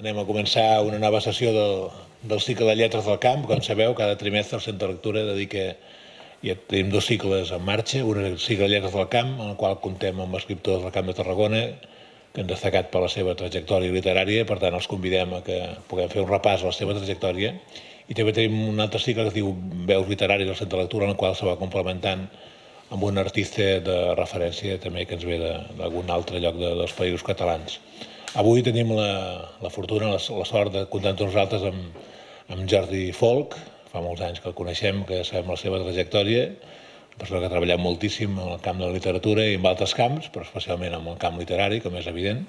anem a començar una nova sessió del cicle de lletres del camp. Com sabeu, cada trimestre el Centre de Lectura dedica, ja tenim 2 cicles en marxa, un és el cicle de lletres del camp, en el qual comptem amb escriptors del Camp de Tarragona que han destacat per la seva trajectòria literària, per tant els convidem a que puguem fer un repàs a la seva trajectòria. I també tenim un altre cicle que es diu Veus literàries del Centre de Lectura, en el qual se va complementant amb un artista de referència també que ens ve d'algun altre lloc dels països catalans. Avui tenim la fortuna, la sort de comptar amb nosaltres amb Jordi Folch. Fa molts anys que el coneixem, que sabem la seva trajectòria, una persona que ha treballat moltíssim en el camp de la literatura i en altres camps, però especialment en el camp literari, com és evident.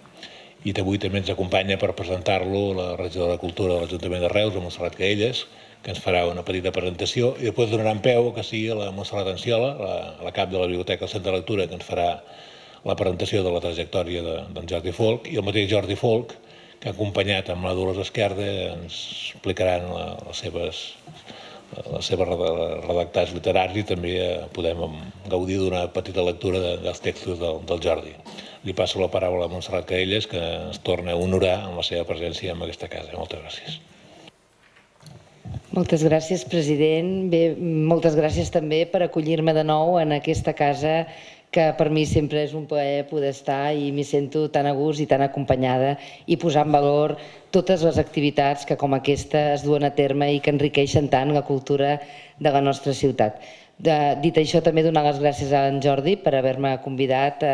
I avui també ens acompanya per presentar-lo la regidora de Cultura de l'Ajuntament de Reus, la Montserrat Caelles, que ens farà una petita presentació, i després donaran peu que sigui la Montserrat Enciola, la cap de la Biblioteca del Centre de Lectura, que ens farà la presentació de la trajectòria d'en Jordi Folch, i el mateix Jordi Folch, que ha acompanyat amb la Dolors Esquerda, ens explicaran les seves redactats literaris i també podem gaudir d'una petita lectura dels textos del Jordi. Li passo la paraula a Montserrat Caelles, que ens torna a honorar amb la seva presència en aquesta casa. Moltes gràcies. Moltes gràcies, president. Bé, moltes gràcies també per acollir-me de nou en aquesta casa, que per mi sempre és un plaer poder estar i m'hi sento tan a gust i tan acompanyada i posar en valor totes les activitats que com aquesta es duen a terme i que enriqueixen tant la cultura de la nostra ciutat. Dit això, també donar les gràcies a en Jordi per haver-me convidat.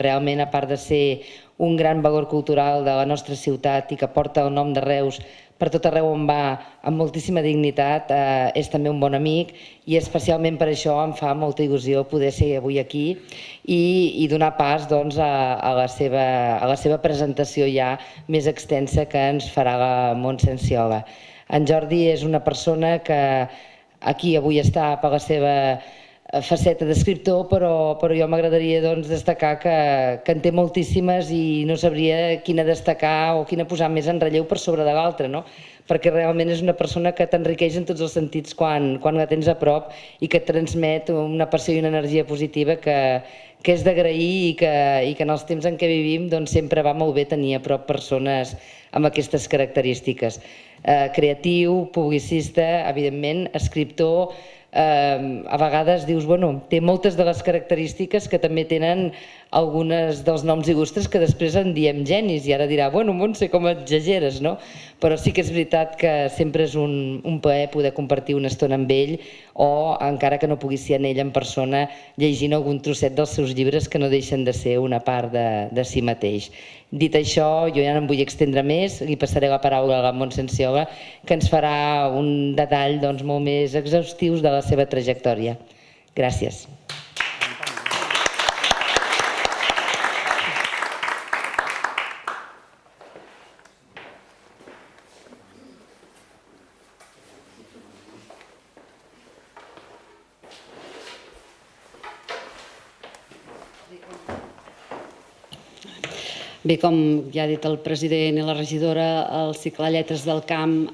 Realment, a part de ser un gran valor cultural de la nostra ciutat i que porta el nom de Reus per tot arreu on va amb moltíssima dignitat, és també un bon amic i especialment per això em fa molta il·lusió poder ser avui aquí i donar pas a la seva presentació ja més extensa que ens farà la Montse Enciola. En Jordi és una persona que aquí avui està per la seva faceta d'escriptor, però jo m'agradaria destacar que en té moltíssimes i no sabria quina destacar o quina posar més en relleu per sobre de l'altra, perquè realment és una persona que t'enriqueix en tots els sentits quan la tens a prop i que et transmet una passió i una energia positiva que és d'agrair i que en els temps en què vivim sempre va molt bé tenir a prop persones amb aquestes característiques. Creatiu, publicista, evidentment, escriptor. A vegades dius, té moltes de les característiques que també tenen algunes dels noms il·lustres que després en diem genis i ara dirà, Montse, com exageres, no? Però sí que és veritat que sempre és un plaer poder compartir una estona amb ell o, encara que no pugui ser en ell en persona, llegint algun trosset dels seus llibres que no deixen de ser una part de si mateix. Dit això, jo ja no em vull extendre més, li passaré la paraula a la Montse Enciola, que ens farà un detall molt més exhaustius de la seva trajectòria. Gràcies. Bé, com ja ha dit el president i la regidora, el cicle Lletres del Camp,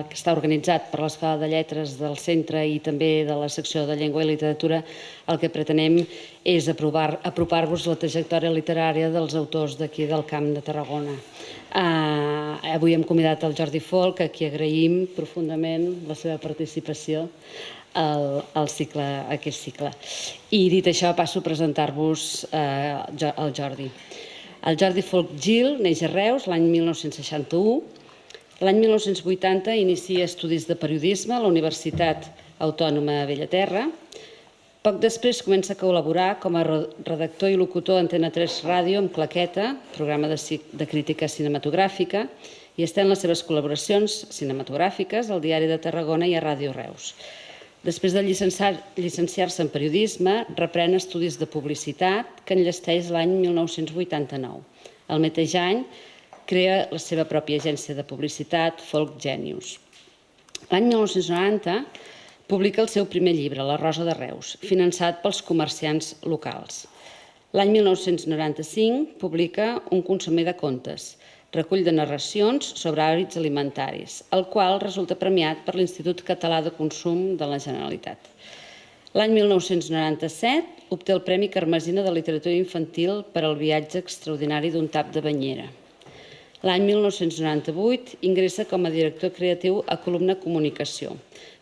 que està organitzat per l'Escola de Lletres del centre i també de la secció de Llengua i Literatura, el que pretenem és apropar-vos la trajectòria literària dels autors d'aquí del Camp de Tarragona. Avui hem convidat el Jordi Folch, a qui agraïm profundament la seva participació a aquest cicle. I dit això, passo a presentar-vos el Jordi. El Jordi Folch Gil neix a Reus l'any 1961. L'any 1980 inicia estudis de periodisme a la Universitat Autònoma de Bellaterra. Poc després comença a col·laborar com a redactor i locutor d'Antena 3 Ràdio amb Claqueta, programa de crítica cinematogràfica, i està en les seves col·laboracions cinematogràfiques al Diari de Tarragona i a Ràdio Reus. Després de llicenciar-se en periodisme, reprèn estudis de publicitat que enllesteix l'any 1989. El mateix any crea la seva pròpia agència de publicitat, Folch Genius. L'any 1990 publica el seu primer llibre, La Rosa de Reus, finançat pels comerciants locals. L'any 1995 publica Un consomer de contes, recull de narracions sobre hàbits alimentaris, el qual resulta premiat per l'Institut Català de Consum de la Generalitat. L'any 1997 obté el Premi Carmesina de Literatura Infantil per al viatge extraordinari d'un tap de banyera. L'any 1998 ingressa com a director creatiu a Columna Comunicació,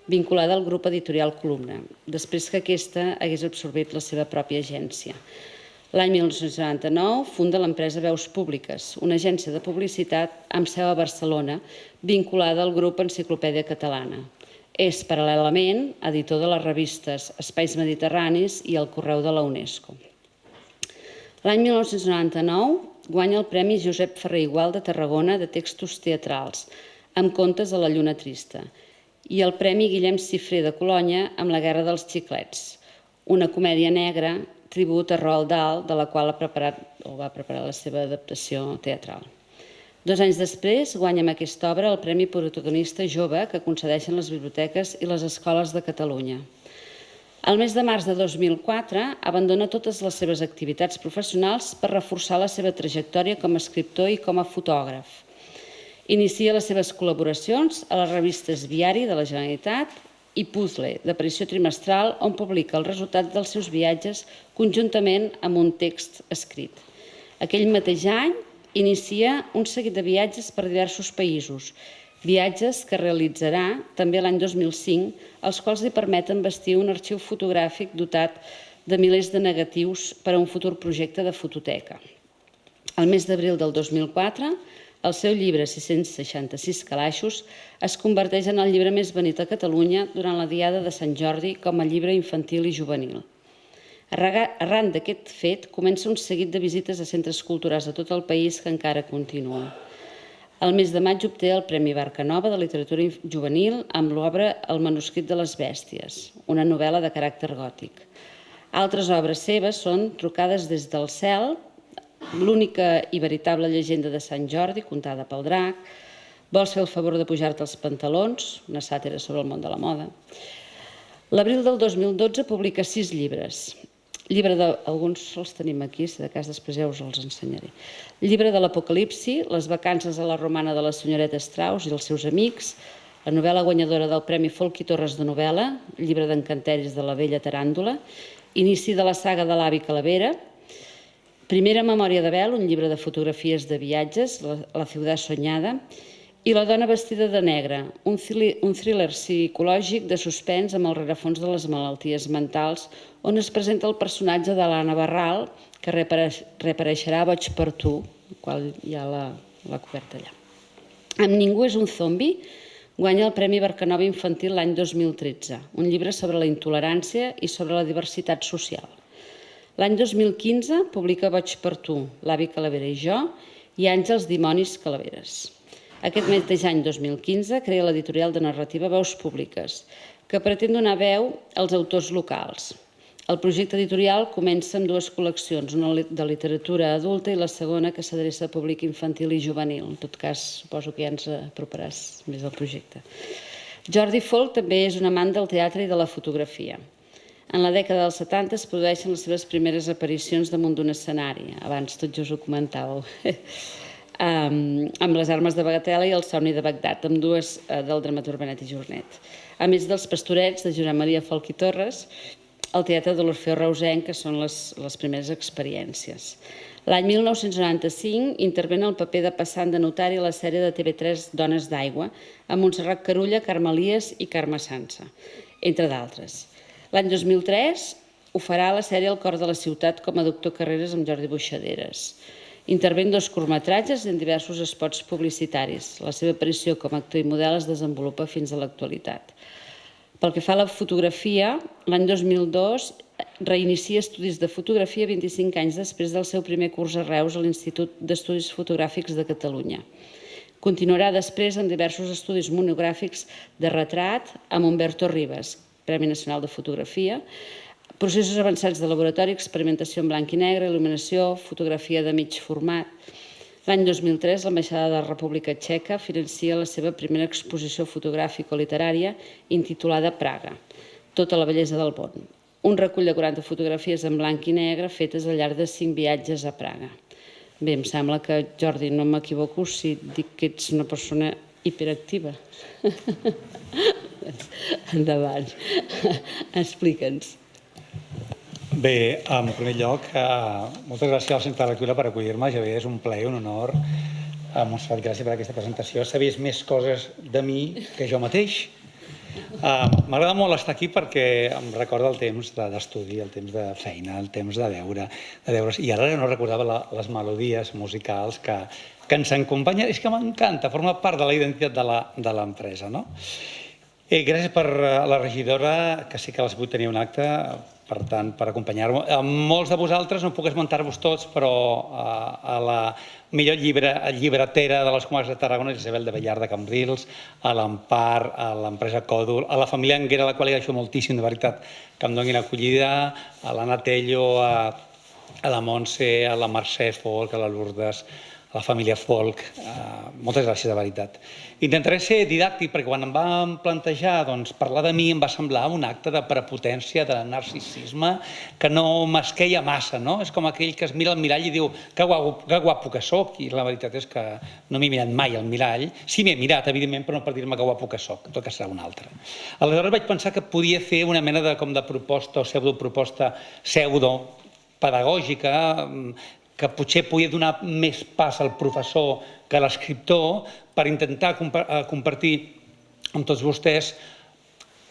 vinculada al grup editorial Columna, després que aquesta hagués absorbit la seva pròpia agència. L'any 1999 funda l'empresa Veus Públiques, una agència de publicitat amb seu a Barcelona, vinculada al grup Enciclopèdia Catalana. És, paral·lelament, editor de les revistes Espais Mediterranis i El Correu de la UNESCO. L'any 1999 guanya el Premi Josep Ferrer i Gual de Tarragona de textos teatrals, amb contes a la Lluna Trista, i el Premi Guillem Cifré de Colònia amb La Guerra dels Xiclets, una comèdia negra tribut a Roald Dahl, de la qual va preparar la seva adaptació teatral. 2 anys després guanya amb aquesta obra el Premi Protagonista Jove que concedeixen les biblioteques i les escoles de Catalunya. Al mes de març de 2004 abandona totes les seves activitats professionals per reforçar la seva trajectòria com a escriptor i com a fotògraf. Inicia les seves col·laboracions a les revistes Viari de la Generalitat i Puzzle, d'aparició trimestral, on publica els resultats dels seus viatges conjuntament amb un text escrit. Aquell mateix any inicia un seguit de viatges per diversos països, viatges que realitzarà també l'any 2005, els quals li permeten vestir un arxiu fotogràfic dotat de milers de negatius per a un futur projecte de fototeca. Al mes d'abril del 2004, el seu llibre 666 calaixos es converteix en el llibre més venut a Catalunya durant la Diada de Sant Jordi com a llibre infantil i juvenil. Arran d'aquest fet, comença un seguit de visites a centres culturals de tot el país que encara continuen. Al mes de maig obté el Premi Barca Nova de Literatura Juvenil amb l'obra El manuscrit de les bèsties, una novel·la de caràcter gòtic. Altres obres seves són Trucades des del cel, L'única i veritable llegenda de Sant Jordi, contada pel drac, Vols fer el favor de pujar-te els pantalons, una sàtira sobre el món de la moda. L'abril del 2012 publica 6 llibres. Alguns els tenim aquí, si de cas després ja us els ensenyaré. Llibre de l'Apocalipsi, Les vacances a la romana de la senyoreta Strauss i els seus amics, la novel·la guanyadora del Premi Folch i Torres de novel·la, llibre d'encanteris de la vella Taràndula, inici de la saga de l'avi Calavera, Primera memòria de Bel, un llibre de fotografies de viatges, La ciutat soñada, i La dona vestida de negre, un thriller psicològic de suspens amb el rerefons de les malalties mentals, on es presenta el personatge de l'Anna Barral, que reapareixerà a Boig per tu, el qual hi ha la coberta allà. Amb Ningú és un zombi guanya el Premi Barcanova Infantil l'any 2013, un llibre sobre la intolerància i sobre la diversitat social. L'any 2015 publica Boig per tu, L'avi Calavera i jo, i Àngels, dimonis, calaveres. Aquest mateix any 2015 crea l'editorial de narrativa Veus Públiques, que pretén donar veu als autors locals. El projecte editorial comença amb 2 col·leccions, una de literatura adulta i la segona que s'adreça a públic infantil i juvenil. En tot cas, suposo que ja ens aproparàs més al projecte. Jordi Folch també és un amant del teatre i de la fotografia. En la dècada dels 70 es produeixen les seves primeres aparicions damunt d'un escenari. Abans tot just ho comentàveu. Amb Les armes de Bagatela i El somni de Bagdad, amb dues del dramaturg Benet i Jornet. A més dels Pastorets, de Josep Maria Folch i Torres, el teatre de l'Orfeó Reusenc, que són les primeres experiències. L'any 1995 intervé en el paper de passant de notari a la sèrie de TV3 Dones d'aigua, amb Montserrat Carulla, Carme Elias i Carme Sansa, entre d'altres. L'any 2003 ho farà a la sèrie El cor de la ciutat com a doctor Carreras amb Jordi Buixaderes. Intervé en 2 curtmetratges i en diversos espots publicitaris. La seva aparició com a actor i model es desenvolupa fins a l'actualitat. Pel que fa a la fotografia, l'any 2002 reinicia estudis de fotografia 25 anys després del seu primer curs a Reus a l'Institut d'Estudis Fotogràfics de Catalunya. Continuarà després en diversos estudis monogràfics de retrat amb Humberto Rivas, Premi Nacional de Fotografia, processos avançats de laboratori, experimentació en blanc i negre, il·luminació, fotografia de mig format. L'any 2003, l'Ambaixada de la República Txeca financia la seva primera exposició fotogràfico-literària intitulada Praga, tota la bellesa del món. Un recull de 40 fotografies en blanc i negre fetes al llarg de 5 viatges a Praga. Bé, em sembla que, Jordi, no m'equivoco si dic que ets una persona hiperactiva. Endavant, explica'ns. Bé, en primer lloc, moltes gràcies al Centre de Lectura per acollir-me. Javier, és un plaer, un honor Montserrat, gràcies per aquesta presentació. Sabies més coses de mi que jo mateix. M'agrada molt estar aquí perquè em recorda el temps d'estudi, el temps de feina, el temps de veure's. I ara no recordava les melodies musicals que ens acompanyen. És que m'encanta, forma part de la identitat de l'empresa. Gràcies per la regidora, que sí que les vull tenir un acte, per tant, per acompanyar-me. Molts de vosaltres, no puc esmentar-vos tots, però a la millor llibretera de les comarques de Tarragona, Isabel de Bellar de Cambrils, a l'Empar, a l'empresa Còdul, a la família Anguera, a la qual li agraeixo moltíssim, de veritat, que em donin acollida, a l'Anna Tello, a la Montse, a la Mercè Folk, a la Lourdes, a la família Folk. Moltes gràcies, de veritat. Intentaré ser didàctic perquè quan em van plantejar parlar de mi em va semblar un acte de prepotència, de narcisisme, que no m'esqueia massa. És com aquell que es mira al mirall i diu que guapo que soc, i la veritat és que no m'he mirat mai al mirall. Sí, m'he mirat, evidentment, però no per dir-me que guapo que soc, tot que serà un altre. Aleshores vaig pensar que podia fer una mena de proposta o pseudoproposta pseudopedagògica, que potser podia donar més pas al professor que a l'escriptor per intentar compartir amb tots vostès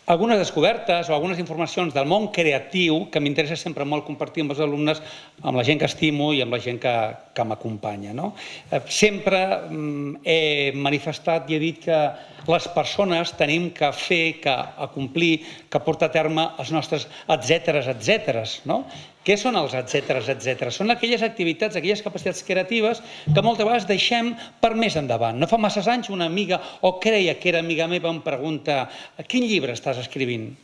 algunes descobertes o algunes informacions del món creatiu que m'interessa sempre molt compartir amb els alumnes, amb la gent que estimo i amb la gent que m'acompanya. Sempre he manifestat i he dit que les persones tenim que fer, que acomplir, que portar a terme els nostres etcèteres. Què són els etcèteres? Són aquelles activitats, aquelles capacitats creatives que moltes vegades deixem per més endavant. No fa massa anys una amiga, o creia que era amiga meva, em pregunta: quin llibre estàs escrivint?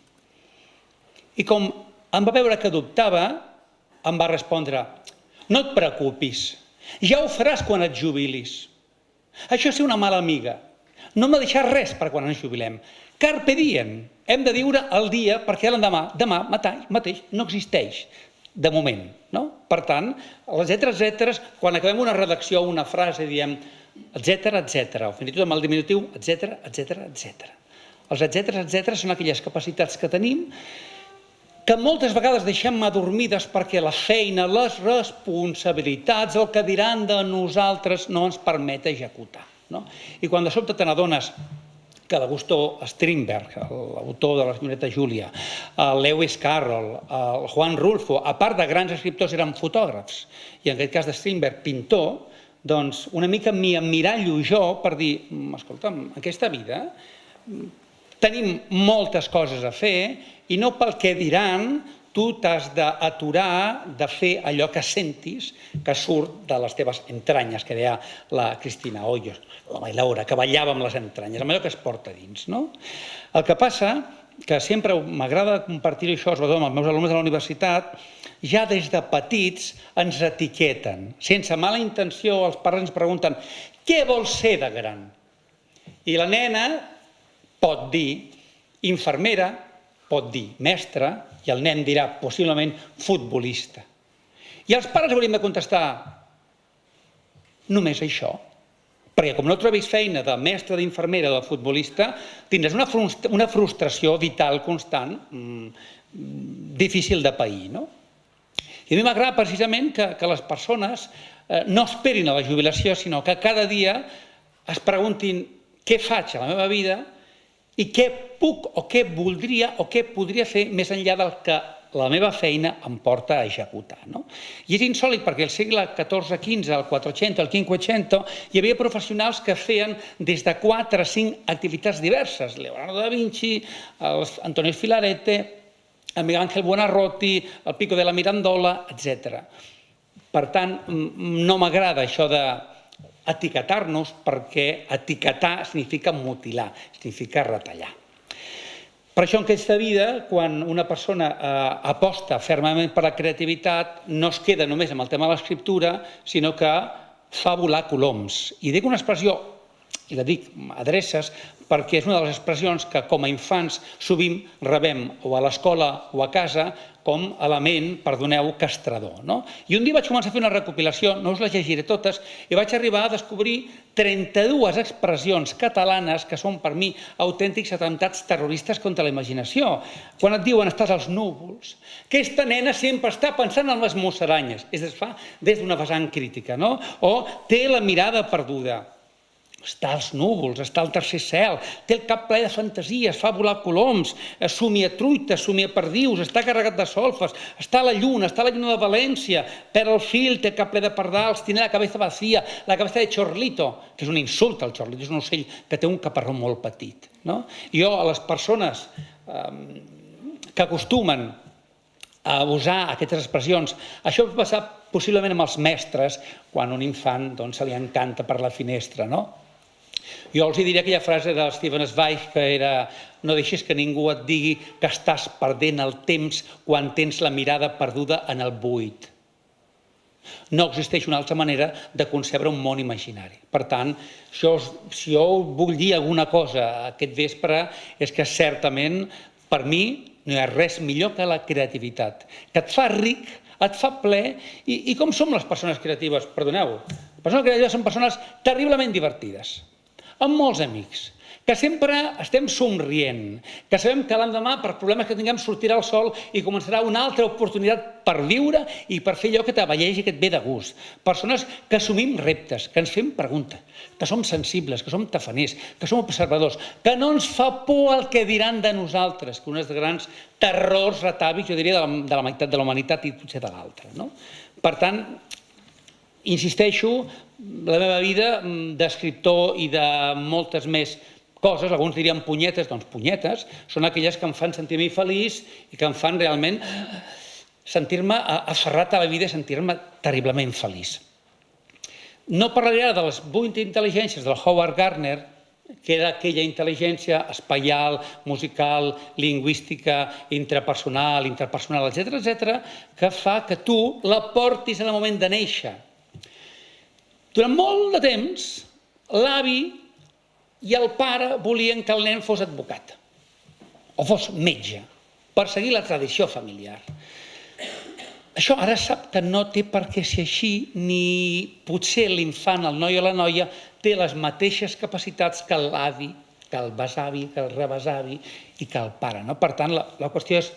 I com em va veure que dubtava, em va respondre: no et preocupis, ja ho faràs quan et jubilis. Això és ser una mala amiga. No m'ha deixat res per quan ens jubilem. Carpe diem. Hem de viure el dia perquè demà mateix no existeix. De moment. Per tant, les etcèteres, quan acabem una redacció o una frase, diem etcètera, o fins i tot amb el diminutiu, etcètera. Els etcèteres són aquelles capacitats que tenim que moltes vegades deixem adormides perquè la feina, les responsabilitats, el que diran de nosaltres no ens permet executar. I quan de sobte te n'adones que l'Augusto Strindberg, l'autor de la senyoreta Júlia, el Lewis Carroll, el Juan Rulfo, a part de grans escriptors, eren fotògrafs, i en aquest cas de Strindberg, pintor, doncs una mica m'hi emmirallo jo per dir: escolta'm, en aquesta vida tenim moltes coses a fer i no pel que diran tu t'has d'aturar de fer allò que sentis que surt de les teves entranyes, que deia la Cristina Hoyos, la bailaora, que ballava amb les entranyes, amb allò que es porta dins. El que passa que sempre m'agrada compartir això, sobretot amb els meus alumnes de la universitat, ja des de petits ens etiqueten. Sense mala intenció, els pares ens pregunten: què vols ser de gran? I la nena pot dir infermera, pot dir mestra, i el nen dirà possiblement futbolista. I els pares haurien de contestar: només això? Perquè com no trobis feina de mestre, d'infermera o de futbolista, tindràs una frustració vital constant, difícil de pair. I a mi m'agrada precisament que les persones no esperin a la jubilació, sinó que cada dia es preguntin: què faig a la meva vida i què puc o què voldria o què podria fer més enllà del que la meva feina em porta a executar. I és insòlit perquè al segle XIV-XV, al 400, al 500, hi havia professionals que feien des de 4 a 5 activitats diverses. Leonardo da Vinci, Antonio Filarete, Miguel Ángel Buonarroti, el Pico de la Mirandola, etc. Per tant, no m'agrada això de etiquetar-nos, perquè etiquetar significa mutilar, significa retallar. Per això en aquesta vida, quan una persona aposta fermament per la creativitat, no es queda només amb el tema de l'escriptura, sinó que fa volar coloms. I dic una expressió i la dic adreces, perquè és una de les expressions que com a infants sovint rebem o a l'escola o a casa com element, perdoneu, castrador. I un dia vaig començar a fer una recopilació, no us les llegiré totes, i vaig arribar a descobrir 32 expressions catalanes que són per mi autèntics atemptats terroristes contra la imaginació. Quan et diuen estàs als núvols, aquesta nena sempre està pensant en les musaranyes, és a dir, es fa des d'una vessant crítica, o té la mirada perduda. Està als núvols, està al tercer cel, té el cap ple de fantasies, fa volar coloms, somia truites, somia perdius, està carregat de solfes, està a la lluna de València, perd el fil, té el cap ple de pardals, tiene la cabeza vacía, la cabeza de chorlito, que és un insult al chorlito, és un ocell que té un caparró molt petit. Jo, a les persones que acostumen a usar aquestes expressions, això va passar possiblement amb els mestres, quan un infant se li encanta per la finestra, Jo els diria aquella frase de Stephen Zweig que era no deixis que ningú et digui que estàs perdent el temps quan tens la mirada perduda en el buit. No existeix una altra manera de concebre un món imaginari. Per tant, si jo vull dir alguna cosa aquest vespre és que certament per mi no hi ha res millor que la creativitat, que et fa ric, et fa ple, i com som les persones creatives? Perdoneu, les persones creatives són persones terriblement divertides, amb molts amics, que sempre estem somrient, que sabem que l'endemà, per problemes que tinguem, sortirà el sol i començarà una altra oportunitat per viure i per fer allò que t'abelleix i que et ve de gust. Persones que assumim reptes, que ens fem preguntes, que som sensibles, que som tafaners, que som observadors, que no ens fa por el que diran de nosaltres, que un dels grans terrors retàvics, jo diria, de la meitat de la humanitat i potser de l'altra. Per tant, insisteixo, la meva vida d'escriptor i de moltes més coses, alguns dirien punyetes, doncs punyetes, són aquelles que em fan sentir-me feliç i que em fan realment sentir-me aferrat a la vida i sentir-me terriblement feliç. No parlaré ara de les 8 intel·ligències del Howard Gardner, que era aquella intel·ligència espaial, musical, lingüística, intrapersonal, etc., que fa que tu la portis en el moment de néixer. Durant molt de temps, l'avi i el pare volien que el nen fos advocat o fos metge, per seguir la tradició familiar. Això ara sap que no té per què ser així, ni potser l'infant, el noi o la noia, té les mateixes capacitats que l'avi, que el besavi, que el rebesavi i que el pare. Per tant, la qüestió és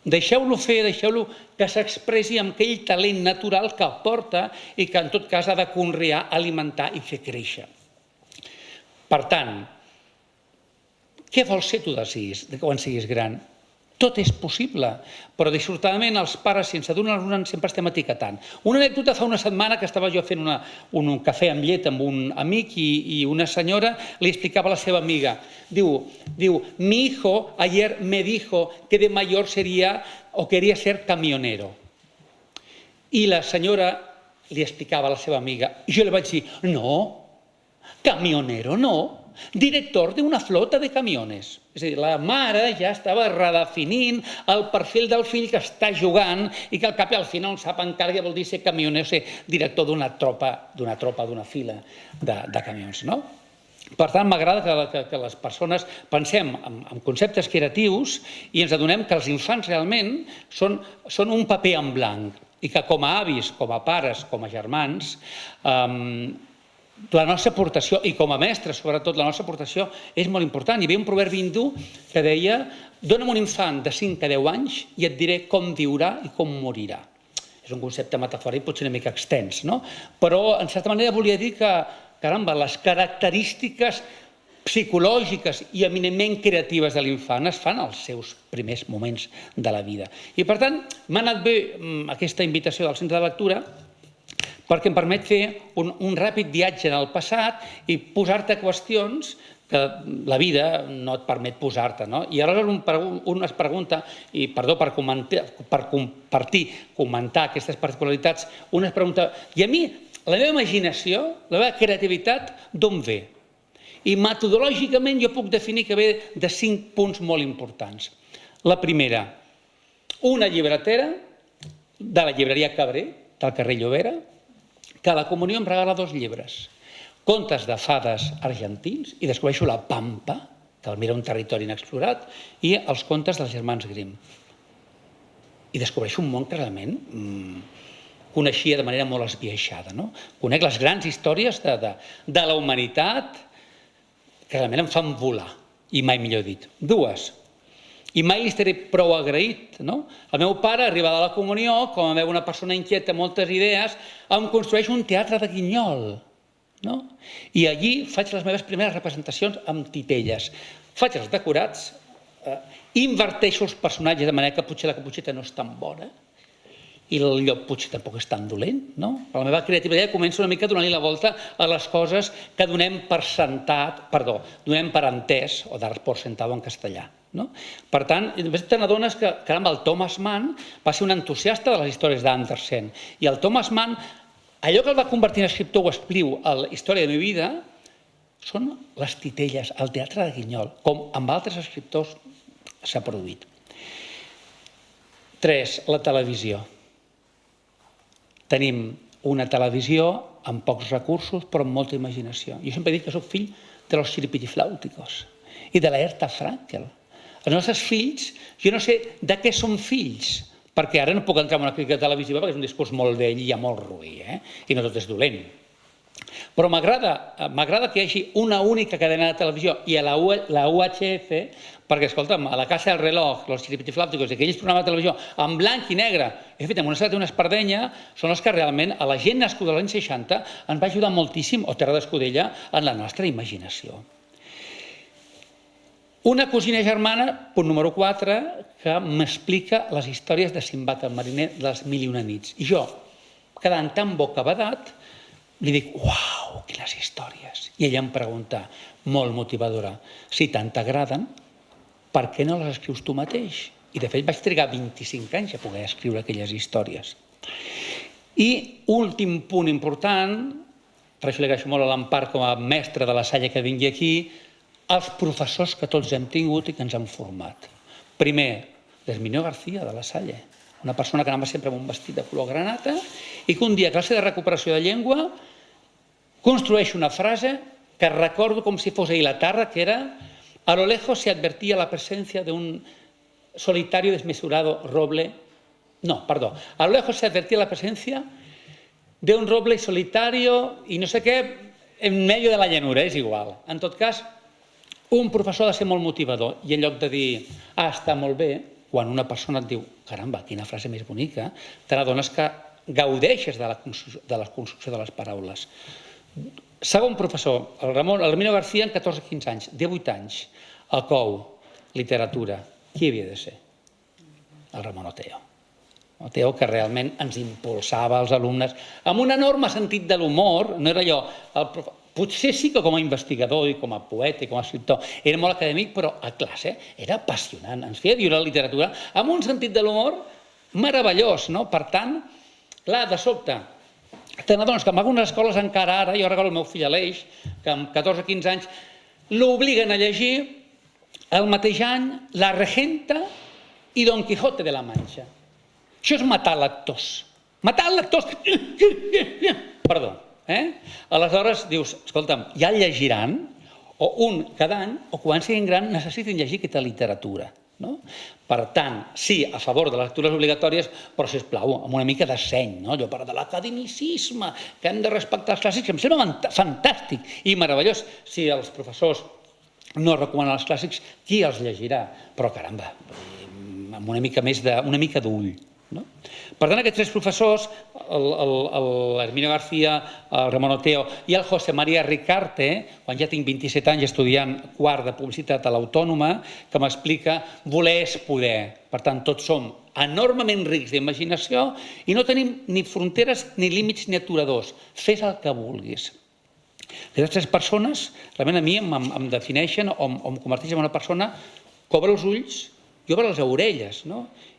deixeu-lo fer, deixeu-lo que s'expressi amb aquell talent natural que porta i que en tot cas ha de conrear, alimentar i fer créixer. Per tant, què vols ser tu quan siguis gran? Tot és possible, però dissortadament els pares, si ens adonen, sempre estem etiquetant. Una anècdota, fa una setmana que estava jo fent un cafè amb llet amb un amic i una senyora li explicava a la seva amiga. Diu, mi hijo ayer me dijo que de mayor sería o quería ser camionero. I la senyora li explicava a la seva amiga. I jo li vaig dir, no, camionero no, director d'una flota de camiones. És a dir, la mare ja estava redefinint el perfil del fill que està jugant i que al cap i al final no sap encara què vol dir ser camioner o ser director d'una tropa, d'una fila de camions. Per tant, m'agrada que les persones pensem en conceptes creatius i ens adonem que els infants realment són un paper en blanc i que com a avis, com a pares, com a germans, la nostra aportació, i com a mestres, sobretot, la nostra aportació és molt important. Hi havia un proverbi hindú que deia «Dóna'm un infant de 5 a 10 anys i et diré com viurà i com morirà». És un concepte metafòric potser una mica extens, però en certa manera volia dir que, caramba, les característiques psicològiques i eminentment creatives de l'infant es fan als seus primers moments de la vida. I per tant, m'ha anat bé aquesta invitació del centre de lectura perquè em permet fer un ràpid viatge en el passat i posar-te qüestions que la vida no et permet posar-te. I aleshores un es pregunta, i perdó per compartir, comentar aquestes particularitats, un es pregunta, i a mi la meva imaginació, la meva creativitat, d'on ve? I metodològicament jo puc definir que ve de 5 punts molt importants. La primera, una llibretera de la llibreria Cabré, del carrer Llobera, que a la comunió em regala 2 llibres. contes de fades argentins i descobreixo la Pampa, que era un territori inexplorat, i els contes dels germans Grimm. I descobreixo un món que realment coneixia de manera molt esbiaixada. Conec les grans històries de la humanitat que realment em fan volar, i mai millor dit. Dues. I mai li estaré prou agraït. El meu pare, arribada a la comunió, com a veu una persona inquieta amb moltes idees, em construeix un teatre de guinyol. I allí faig les meves primeres representacions amb titelles. Faig els decorats, inverteixo els personatges de manera que potser la Caputxeta no és tan bona i el llop potser tampoc és tan dolent. La meva creativitat comença una mica donant-li la volta a les coses que donem per entès, o dar por sentado en castellà. Per tant, te n'adones que, caramba, el Thomas Mann va ser un entusiasta de les històries d'Andersen. I el Thomas Mann, allò que el va convertir en escriptor o escriu a la història de la meva vida, són les titelles, el teatre de guinyol, com amb altres escriptors s'ha produït. 3. La televisió. Tenim una televisió amb pocs recursos però amb molta imaginació. Jo sempre he dit que soc fill de los chiripitiflàuticos i de la Herta Frankel. Els nostres fills, jo no sé de què són fills, perquè ara no puc entrar en una crítica televisiva perquè és un discurs molt vell i ja molt roí, i no tot és dolent. Però m'agrada que hi hagi una única cadena de televisió i a la UHF, perquè, escolta'm, a la Casa del Reloj, los chiripitiflàuticos i aquells programes de televisió en blanc i negre, he fet amb una sala i una espardenya, són els que realment a la gent nascuda als anys 60 ens va ajudar moltíssim, o Terra d'Escudella, en la nostra imaginació. Una cosina germana, punt número 4, que m'explica les històries de Simbad el mariner de les Mil i una nits. I jo, quedant tan bocabadat, li dic, uau, quines històries. I ella em pregunta, molt motivadora, si tant t'agraden, per què no les escrius tu mateix? I de fet vaig trigar 25 anys a poder escriure aquelles històries. I últim punt important, per això li agraeixo molt a l'Empar com a mestre de la Salle que vingui aquí, els professors que tots hem tingut i que ens han format. Primer, l'Herminio García de la Salle, una persona que anava sempre amb un vestit de color granata i que un dia a classe de recuperació de llengua construeix una frase que recordo com si fos ahir la tarda, que era a lo lejos se advertía la presencia de un solitario desmesurado roble. No, perdó. A lo lejos se advertía la presencia de un roble solitario i no sé què en medio de la llanura, és igual. En tot cas, un professor ha de ser molt motivador i en lloc de dir, està molt bé, quan una persona et diu, caramba, quina frase més bonica, te n'adones que gaudeixes de la construcció de les paraules. Segon professor, el Herminio García, en 14-15 anys, 18 anys, al COU, literatura. Qui havia de ser? El Ramon Oteo. Oteo que realment ens impulsava als alumnes amb un enorme sentit de l'humor, no era allò... Potser sí que com a investigador i com a poeta i com a escriptor era molt acadèmic, però a classe era apassionant. Ens feia viure la literatura amb un sentit de l'humor meravellós. Per tant, clar, de sobte, te n'adones que en algunes escoles encara ara, jo recordo el meu fill Aleix, que amb 14 o 15 anys l'obliguen a llegir el mateix any La Regenta i Don Quijote de la Mancha. Això és matar lectors. Matar lectors! Perdó. Aleshores dius, escolta'm, ja el llegiran, o un cada any, o quan siguin gran necessiten llegir aquesta literatura. Per tant, sí, a favor de les lectures obligatòries, però, sisplau, amb una mica de seny, allò per de l'academicisme, que hem de respectar els clàssics, em sembla fantàstic i meravellós. Si els professors no recomanen els clàssics, qui els llegirà? Però, caramba, amb una mica d'ull. Per tant, aquests tres professors, l'Herminio García, el Ramon Oteo i el José María Ricarte, quan ja tinc 27 anys estudiant quart de publicitat a l'Autònoma, que m'explica voler és poder. Per tant, tots som enormement rics d'imaginació i no tenim ni fronteres, ni límits, ni aturadors. Fes el que vulguis. Aquestes tres persones, realment a mi em defineixen o em converteixen en una persona que obre els ulls i obre les orelles,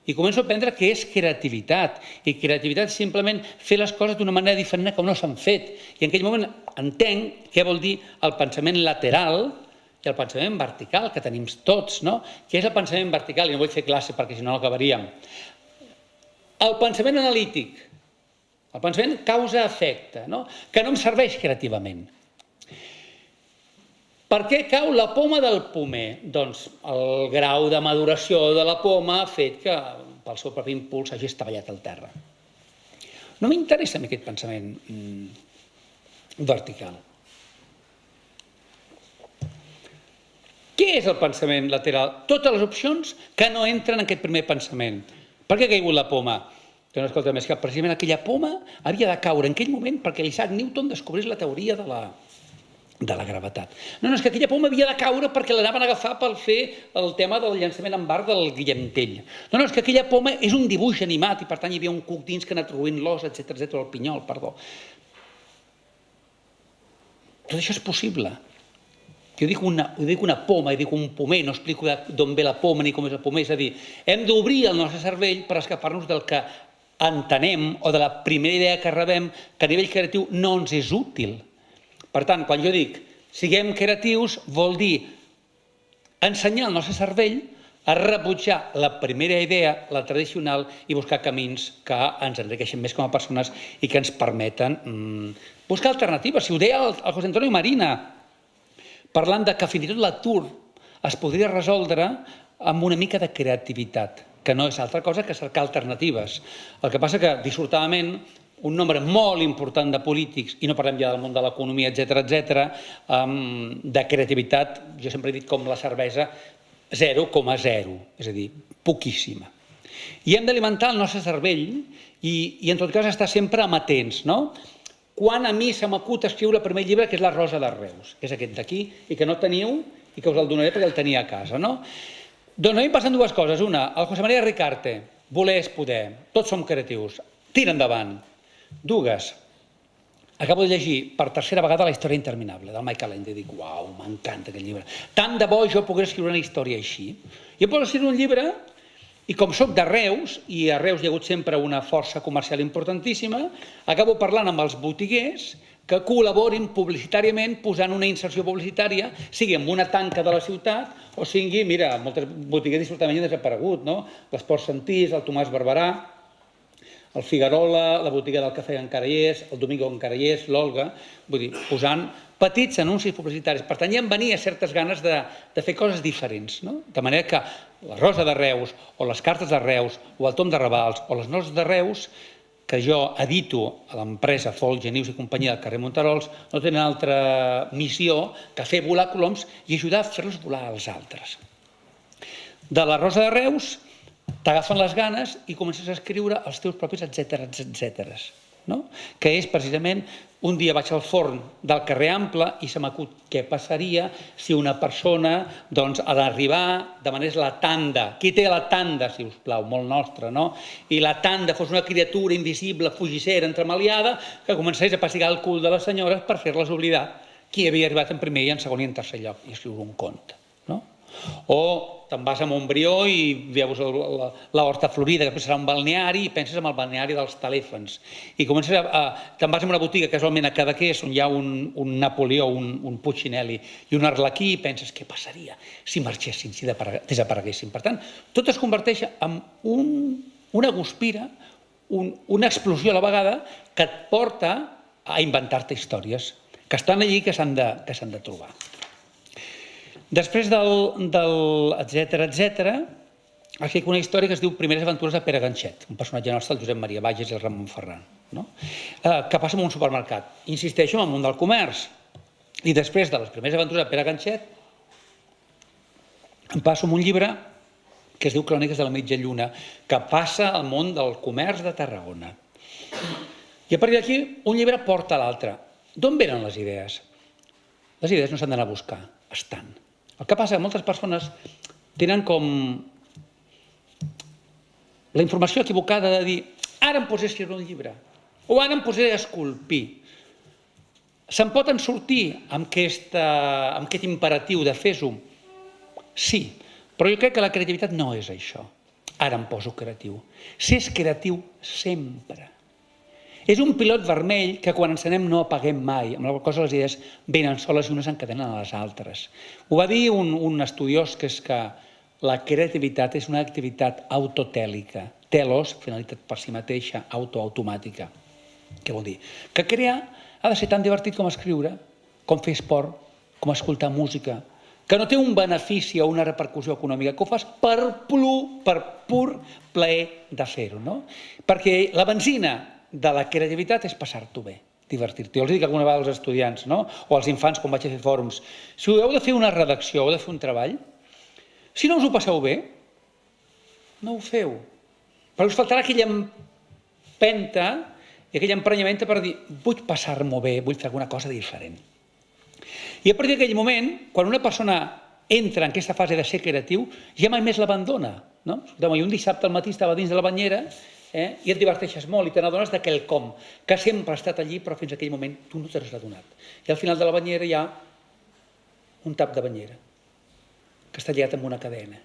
i començo a aprendre què és creativitat. I creativitat és simplement fer les coses d'una manera diferent com no s'han fet. I en aquell moment entenc què vol dir el pensament lateral i el pensament vertical que tenim tots. Què és el pensament vertical? I no vull fer classe perquè si no acabaríem. El pensament analític, el pensament causa-efecte, que no em serveix creativament. Per què cau la poma del pomer? Doncs el grau de maduració de la poma ha fet que pel seu propi impuls hagi estavellat al terra. No m'interessa a mi aquest pensament vertical. Què és el pensament lateral? Totes les opcions que no entren en aquest primer pensament. Per què ha caigut la poma? Que no escolta més que precisament aquella poma havia de caure en aquell moment perquè l'Isaac Newton descobrís la teoria de la gravetat. No, és que aquella poma havia de caure perquè l'anaven a agafar per fer el tema del llançament en bar del Guillem Tell. No, és que aquella poma és un dibuix animat i per tant hi havia un cuc dins que ha anat roïnt l'os, etc, el pinyol, perdó. Tot això és possible. Jo dic una poma i dic un pomer, no explico d'on ve la poma ni com és el pomer, és a dir, hem d'obrir el nostre cervell per escapar-nos del que entenem o de la primera idea que rebem que a nivell creatiu no ens és útil. Per tant, quan jo dic siguem creatius, vol dir ensenyar el nostre cervell a rebutjar la primera idea, la tradicional, i buscar camins que ens enriqueixen més com a persones i que ens permeten buscar alternatives. Si ho deia el José Antonio Marina, parlant de que fins i tot l'atur es podria resoldre amb una mica de creativitat, que no és altra cosa que cercar alternatives. El que passa que, dissortadament, un nombre molt important de polítics, i no parlem ja del món de l'economia, etc., de creativitat, jo sempre he dit com la cervesa, 0,0, és a dir, poquíssima. I hem d'alimentar el nostre cervell i en tot cas estar sempre amatents, no? Quan a mi se m'acut escriure el primer llibre, que és La Rosa de Reus, que és aquest d'aquí, i que no teniu, i que us el donaré perquè el tenia a casa, no? Doncs a mi em passen dues coses. Una, el José María Ricarte, voler és poder, tots som creatius, tira endavant. Dues, acabo de llegir per tercera vegada La història interminable, del Michael Ende, i dic, uau, m'encanta aquest llibre. Tant de bo jo pogués escriure una història així. I em poso a escriure un llibre, i com soc de Reus, i a Reus hi ha hagut sempre una força comercial importantíssima, acabo parlant amb els botiguers que col·laborin publicitàriament posant una inserció publicitària, sigui en una tanca de la ciutat, o sigui, mira, moltes botiguers dissortadament han desaparegut, no? L'Esport Sentís, el Tomàs Barberà, el Figarola, la botiga del cafè encara hi és, el Domingo encara hi és, l'Olga, vull dir, posant petits anuncis publicitaris. Per tant, ja em venia certes ganes de fer coses diferents, no? De manera que la Rosa de Reus, o les cartes de Reus, o el Tom de Ravals, o les notes de Reus, que jo edito a l'empresa Folk, Genius i companyia del carrer Monterols, no tenen altra missió que fer volar coloms i ajudar a fer-los volar als altres. De la Rosa de Reus t'agafen les ganes i comences a escriure els teus propis etcètera, no? Que és precisament, un dia vaig al forn del carrer Ample i se m'acut què passaria si una persona, doncs, a l'arribar demanés la tanda. Qui té la tanda, si us plau, molt nostra, no? I la tanda fos una criatura invisible, fugissera, entremaliada, que comencés a passigar el cul de les senyores per fer-les oblidar qui havia arribat en primer i en segon i en tercer lloc i escriure un conte, no? O te'n vas a Montbrió i veus l'Horta Florida, que després serà un balneari, i penses en el balneari dels telèfons. I comences te'n vas a una botiga, casualment a Cadaqués, on hi ha un Napoleó, un Puccinelli i un Arlequí, i penses què passaria si marxessin, si desapareguessin. Per tant, tot es converteix en una guspira, una explosió a la vegada que et porta a inventar-te històries que estan allí i que s'han de trobar. Després del etcètera, escric una història que es diu Primeres aventures de Pere Ganxet, un personatge nostre, el Josep Maria Bages i el Ramon Ferran, que passa en un supermercat. Insisteixo en el món del comerç. I després de les primeres aventures de Pere Ganxet, em passo en un llibre que es diu Cròniques de la mitja lluna, que passa al món del comerç de Tarragona. I a partir d'aquí, un llibre porta a l'altre. D'on venen les idees? Les idees no s'han d'anar a buscar, estan. El que passa és que moltes persones tenen com la informació equivocada de dir ara em posaré a escriure un llibre o ara em posaré a esculpir. Se'n poden sortir amb aquest imperatiu de fes-ho? Sí, però jo crec que la creativitat no és això. Ara em poso creatiu. S'és creatiu sempre. És un pilot vermell que quan encenem no apaguem mai, amb la qual cosa les idees venen soles i unes encadenen a les altres. Ho va dir un estudiós, que és que la creativitat és una activitat autotèlica. Telos, finalitat per si mateixa, automàtica. Què vol dir? Que crear ha de ser tan divertit com escriure, com fer esport, com escoltar música, que no té un benefici o una repercussió econòmica, que ho fas per pur plaer de fer-ho, no? Perquè la benzina de la creativitat és passar-t'ho bé, divertir-te. Jo els dic alguna vegada als estudiants, no? O als infants, quan vaig a fer fòrums, si heu de fer una redacció, heu de fer un treball, si no us ho passeu bé, no ho feu. Però us faltarà aquella empenta i aquella emprenyamenta per dir vull passar-m'ho bé, vull fer alguna cosa diferent. I a partir d'aquell moment, quan una persona entra en aquesta fase de ser creatiu, ja mai més l'abandona. I un dissabte al matí estava dins de la banyera i et diverteixes molt i te n'adones de quelcom que sempre ha estat allí, però fins a aquell moment tu no t'has adonat. I al final de la banyera hi ha un tap de banyera que està lligat amb una cadena.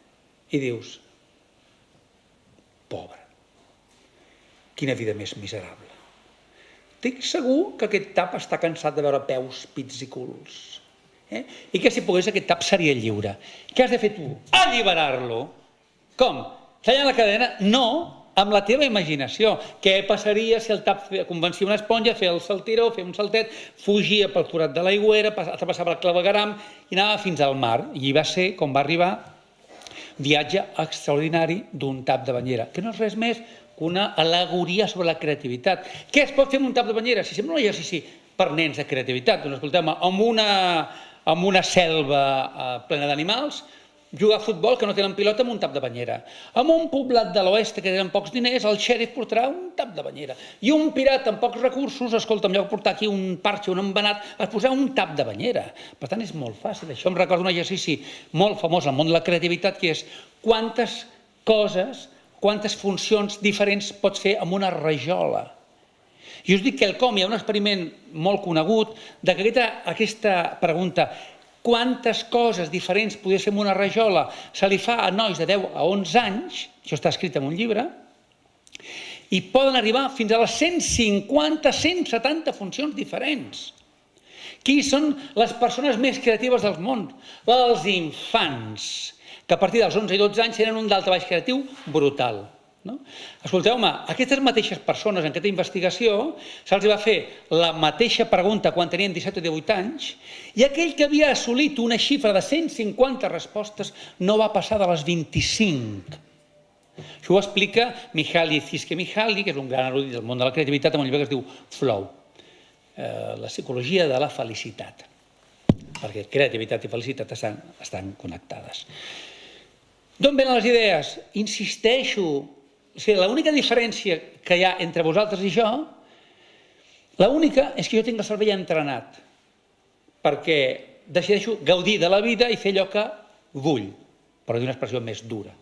I dius, pobre, quina vida més miserable. Estic segur que aquest tap està cansat de veure peus, pits i culs. I que si pogués aquest tap seria lliure. Què has de fer tu? Alliberar-lo. Com? Tallant la cadena? No, amb la teva imaginació. Què passaria si el tap convencia una esponja, feia el saltiró, feia un saltet, fugia pel forat de l'aigüera, travessava el clavegueram i anava fins al mar. I va ser com va arribar viatge extraordinari d'un tap de banyera, que no és res més que una al·legoria sobre la creativitat. Què es pot fer amb un tap de banyera? Si sembla un exercici per nens de creativitat, doncs escolteu-me, amb una selva plena d'animals, jugar a futbol que no tenen pilota amb un tap de banyera. En un poblat de l'oest que tenen pocs diners, el xèrif portarà un tap de banyera. I un pirat amb pocs recursos, escolta, en lloc de portar aquí un parxe, un embenat, es posarà un tap de banyera. Per tant, és molt fàcil. Això em recorda un exercici molt famós al món de la creativitat, que és quantes coses, quantes funcions diferents pots fer amb una rajola. I us dic quelcom, hi ha un experiment molt conegut de que aquesta pregunta, quantes coses diferents podries fer amb una rajola, se li fa a nois de 10 a 11 anys, això està escrit en un llibre, i poden arribar fins a les 150, 170 funcions diferents. Qui són les persones més creatives del món? Els infants, que a partir dels 11 i 12 anys tenen un daltabaix creatiu brutal. Escolteu-me, aquestes mateixes persones en aquesta investigació se'ls va fer la mateixa pregunta quan tenien 17 o 18 anys i aquell que havia assolit una xifra de 150 respostes no va passar de les 25. Això ho explica Mihaly Csikszentmihalyi, que és un gran erudit del món de la creativitat, en un llibre que es diu Flow, la psicologia de la felicitat, perquè creativitat i felicitat estan connectades. D'on venen les idees? Insisteixo, l'única diferència que hi ha entre vosaltres i jo, l'única és que jo tinc el cervell entrenat, perquè decideixo gaudir de la vida i fer allò que vull, però d'una expressió més dura.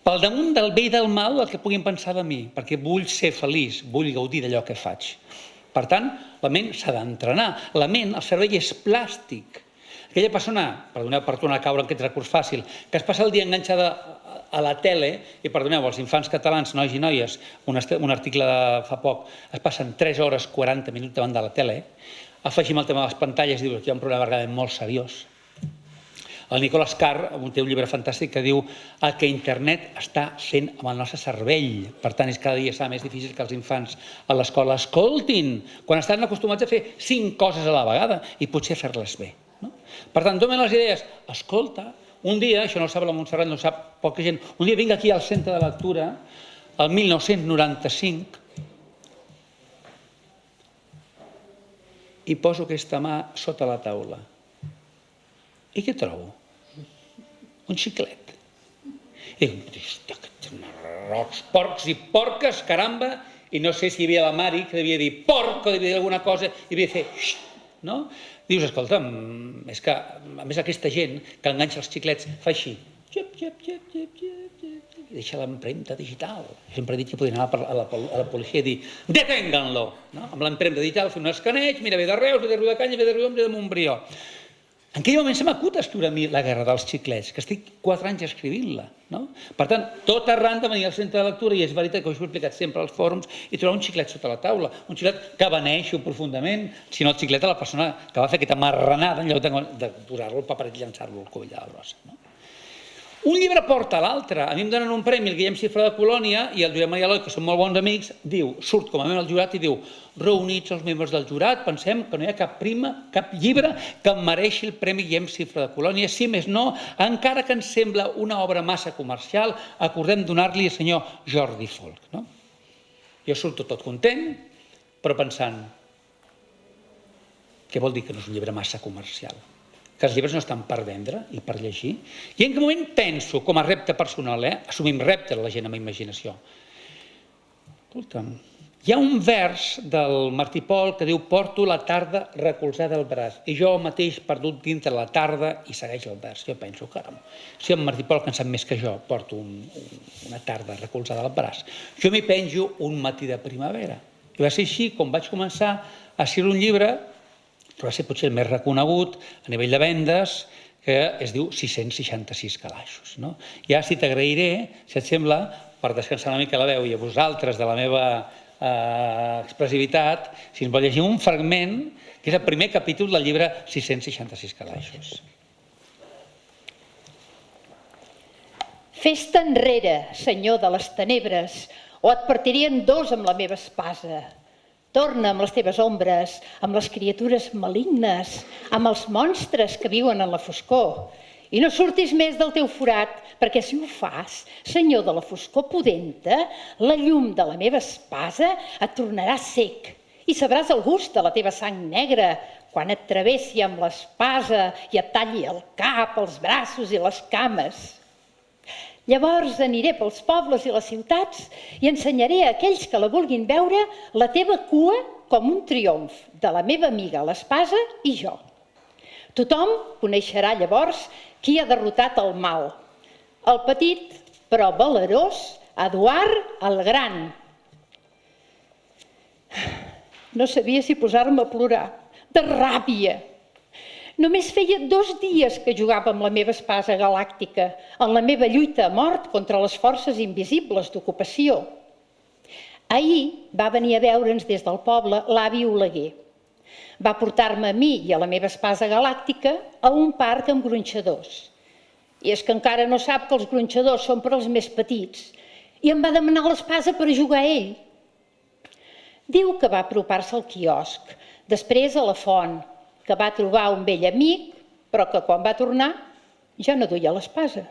Pel damunt del bé i del mal, el que puguin pensar de mi, perquè vull ser feliç, vull gaudir d'allò que faig. Per tant, la ment s'ha d'entrenar. La ment, el cervell és plàstic. Aquella persona, perdoneu per tornar a caure en aquest recurs fàcil, que es passa el dia enganxada a la tele, i perdoneu, els infants catalans, nois i noies, un article de fa poc, es passen 3 hores 40 minuts davant de la tele, afegim el tema de les pantalles i diu que hi ha un problema verdaderament molt seriós. El Nicholas Carr té un llibre fantàstic que diu el que internet està fent amb el nostre cervell. Per tant, és cada dia serà més difícil que els infants a l'escola escoltin, quan estan acostumats a fer 5 coses a la vegada i potser fer-les bé. Per tant, donen les idees. Escolta, un dia, això no ho sap la Montserrat, no ho sap poca gent, un dia vinc aquí al centre de lectura, el 1995, i poso aquesta mà sota la taula. I què trobo? Un xiclet. I dic, hòstia, que porcs i porques, caramba, i no sé si hi havia la Mari, que devia dir porc, o devia dir alguna cosa, i devia fer xxt, no? Dius, escolta'm, és que, a més, aquesta gent que enganxa els xiclets fa així, i deixa l'empremta digital. Sempre he dit que podria anar a la policia i dir, deténganlo! Amb l'empremta digital, fer un escaneig, mira, ve de Reus, ve de Riudecanyes, ve de Riudoms, ve de Montbrió. En aquell moment se m'acut escriure a mi La guerra dels xiclets, que estic 4 anys escrivint-la. Per tant, tot arran de venir al centre de lectura, i és veritat que ho he explicat sempre als fòrums, i trobar un xiclet sota la taula, un xiclet que beneixo profundament, sinó el xiclet de la persona que va fer aquesta marranada en lloc de posar-lo al paperet i llançar-lo al cubell de la brossa. Un llibre porta l'altre. A mi em donen un premi, el Guillem Cifra de Colònia, i el Josep Maria Eloi, que són molt bons amics, surt com a membre del jurat i diu: reunits els membres del jurat, pensem que no hi ha cap llibre que mereixi el Premi Guillem Cifra de Colònia. Si més no, encara que ens sembla una obra massa comercial, acordem donar-li al senyor Jordi Folch. Jo surto tot content, però pensant: què vol dir que no és un llibre massa comercial? Que els llibres no estan per vendre i per llegir? I en quin moment penso, com a repte personal, assumim reptes la gent amb imaginació. Escolta'm, hi ha un vers del Martí Pol que diu: porto la tarda recolzada al braç. I jo mateix perdut dintre la tarda i segueix el vers. Jo penso, caram, si en Martí Pol, que en sap més que jo, porto una tarda recolzada al braç, jo m'hi penjo un matí de primavera. I va ser així com vaig començar a escriure un llibre que va ser potser el més reconegut a nivell de vendes, que es diu 666 calaixos. Ja si t'agrairé, si et sembla, per descansar una mica la veu i a vosaltres de la meva expressivitat, si ens vol llegir un fragment, que és el primer capítol del llibre 666 calaixos. Fes-te enrere, senyor de les tenebres, o et partirien dos amb la meva espasa. Torna amb les teves ombres, amb les criatures malignes, amb els monstres que viuen en la foscor. I no surtis més del teu forat, perquè si ho fas, senyor de la foscor pudenta, la llum de la meva espasa et tornarà sec i sabràs el gust de la teva sang negra quan et travessi amb l'espasa i et talli el cap, els braços i les cames. Llavors aniré pels pobles i les ciutats i ensenyaré a aquells que la vulguin veure la teva cua com un triomf de la meva amiga l'espasa i jo. Tothom coneixerà llavors qui ha derrotat el mal. El petit, però valerós, Eduard el Gran. No sabia si posar-me a plorar, de ràbia. Només feia 2 dies que jugava amb la meva espasa galàctica, en la meva lluita a mort contra les forces invisibles d'ocupació. Ahir va venir a veure'ns des del poble l'avi Oleguer. Va portar-me a mi i a la meva espasa galàctica a un parc amb gronxadors. I és que encara no sap que els gronxadors són per als més petits i em va demanar l'espasa per jugar a ell. Diu que va apropar-se al quiosc, després a la font, que va trobar un vell amic, però que quan va tornar ja no duia l'espasa.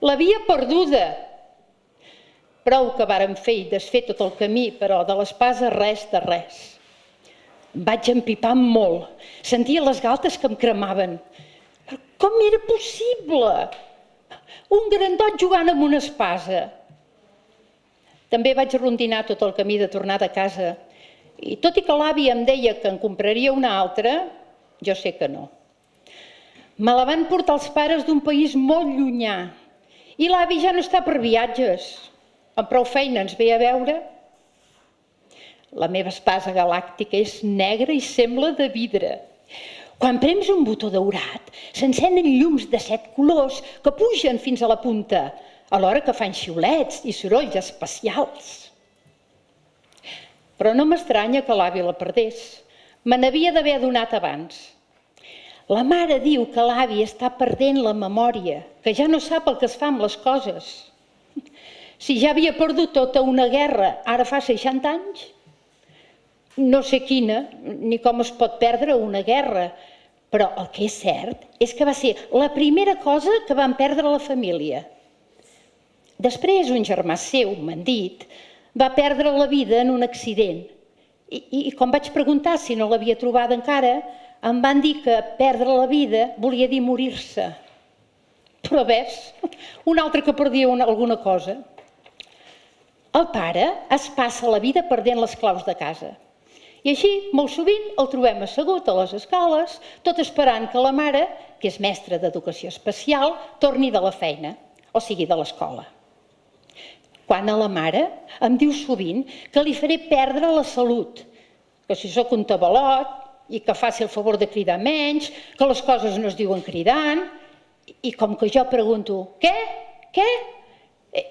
L'havia perduda. Prou que vàrem fer i desfer tot el camí, però de l'espasa res de res. Em vaig empipar molt. Sentia les galtes que em cremaven. Però com era possible? Un grandot jugant amb una espasa. També vaig rondinar tot el camí de tornada a casa. I tot i que l'avi em deia que en compraria una altra, jo sé que no. Me la van portar els pares d'un país molt llunyà. I l'avi ja no està per viatges. Amb prou feina ens ve a veure. La meva espasa galàctica és negra i sembla de vidre. Quan prems un botó daurat, s'encenen llums de 7 colors que pugen fins a la punta, alhora que fan xiulets i sorolls especials. Però no m'estranya que l'avi la perdés. Me n'havia d'haver adonat abans. La mare diu que l'avi està perdent la memòria, que ja no sap el que es fa amb les coses. Si ja havia perdut tota una guerra, ara fa 60 anys, no sé quina, ni com es pot perdre una guerra, però el que és cert és que va ser la primera cosa que van perdre la família. Després, un germà seu, m'han dit, va perdre la vida en un accident. I quan vaig preguntar si no l'havia trobada encara, em van dir que perdre la vida volia dir morir-se. Però ves, un altre que perdia alguna cosa. El pare es passa la vida perdent les claus de casa. I així, molt sovint, el trobem assegut a les escales, tot esperant que la mare, que és mestra d'educació especial, torni de la feina, o sigui, de l'escola. Quan a la mare em diu sovint que li faré perdre la salut, que si sóc un tabalot i que faci el favor de cridar menys, que les coses no es diuen cridant, i com que jo pregunto, què? Què?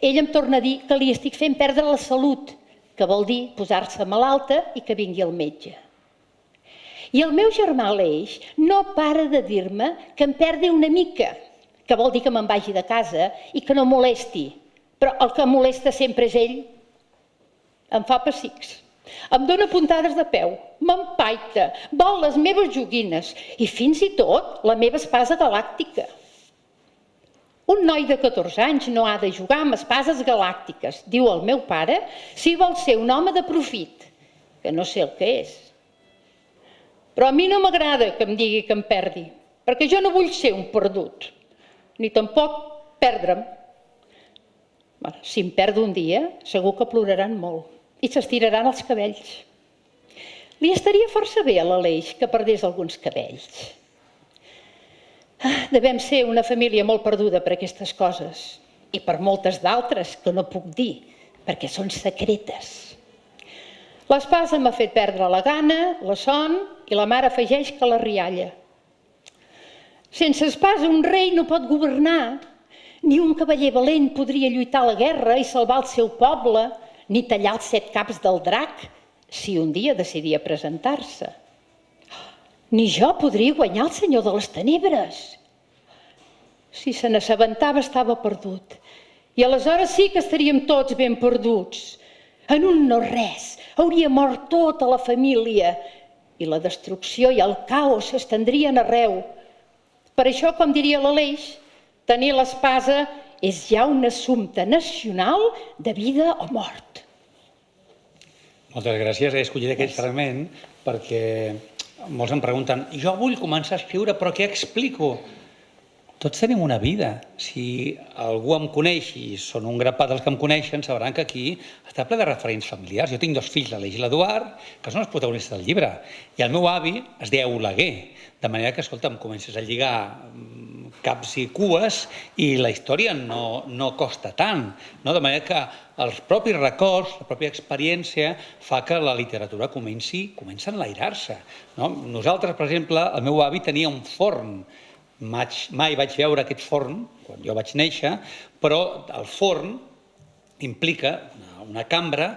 Ell em torna a dir que li estic fent perdre la salut, que vol dir posar-se malalta i que vingui el metge. I el meu germà Aleix no para de dir-me que em perdi una mica, que vol dir que me'n vagi de casa i que no molesti. Però el que molesta sempre és ell. Em fa pessics. Em dóna puntades de peu, m'empaita, vol les meves joguines i fins i tot la meva espasa galàctica. Un noi de 14 anys no ha de jugar amb espases galàctiques, diu el meu pare, si vol ser un home de profit, que no sé el que és. Però a mi no m'agrada que em digui que em perdi, perquè jo no vull ser un perdut, ni tampoc perdre'm. Si em perdo un dia, segur que ploraran molt i s'estiraran els cabells. Li estaria força bé a l'Aleix que perdés alguns cabells. Devem ser una família molt perduda per aquestes coses i per moltes d'altres que no puc dir, perquè són secretes. L'espasa m'ha fet perdre la gana, la son i la mare afegeix que la rialla. Sense espasa un rei no pot governar, ni un cavaller valent podria lluitar a la guerra i salvar el seu poble, ni tallar els 7 caps del drac, si un dia decidia presentar-se. Ni jo podria guanyar el senyor de les tenebres. Si se n'assabentava estava perdut. I aleshores sí que estaríem tots ben perduts. En un no-res hauria mort tota la família i la destrucció i el caos s'estendrien arreu. Per això, com diria l'Aleix, tenir l'espasa és ja un assumpte nacional de vida o mort. Moltes gràcies. He escollit aquest fragment perquè molts em pregunten jo vull començar a escriure, però què explico? Tots tenim una vida. Si algú em coneix, i són un grapat dels que em coneixen, sabran que aquí està ple de referents familiars. Jo tinc 2 fills, l'Aleix i l'Eduard, que són els protagonistes del llibre, i el meu avi es deia Oleguer, de manera que, escolta'm, comences a lligar caps i cues i la història no costa tant. De manera que els propis records, la pròpia experiència fa que la literatura comença a enlairar-se. Nosaltres, per exemple, el meu avi tenia un forn. Mai vaig veure aquest forn, quan jo vaig néixer, però el forn implica una cambra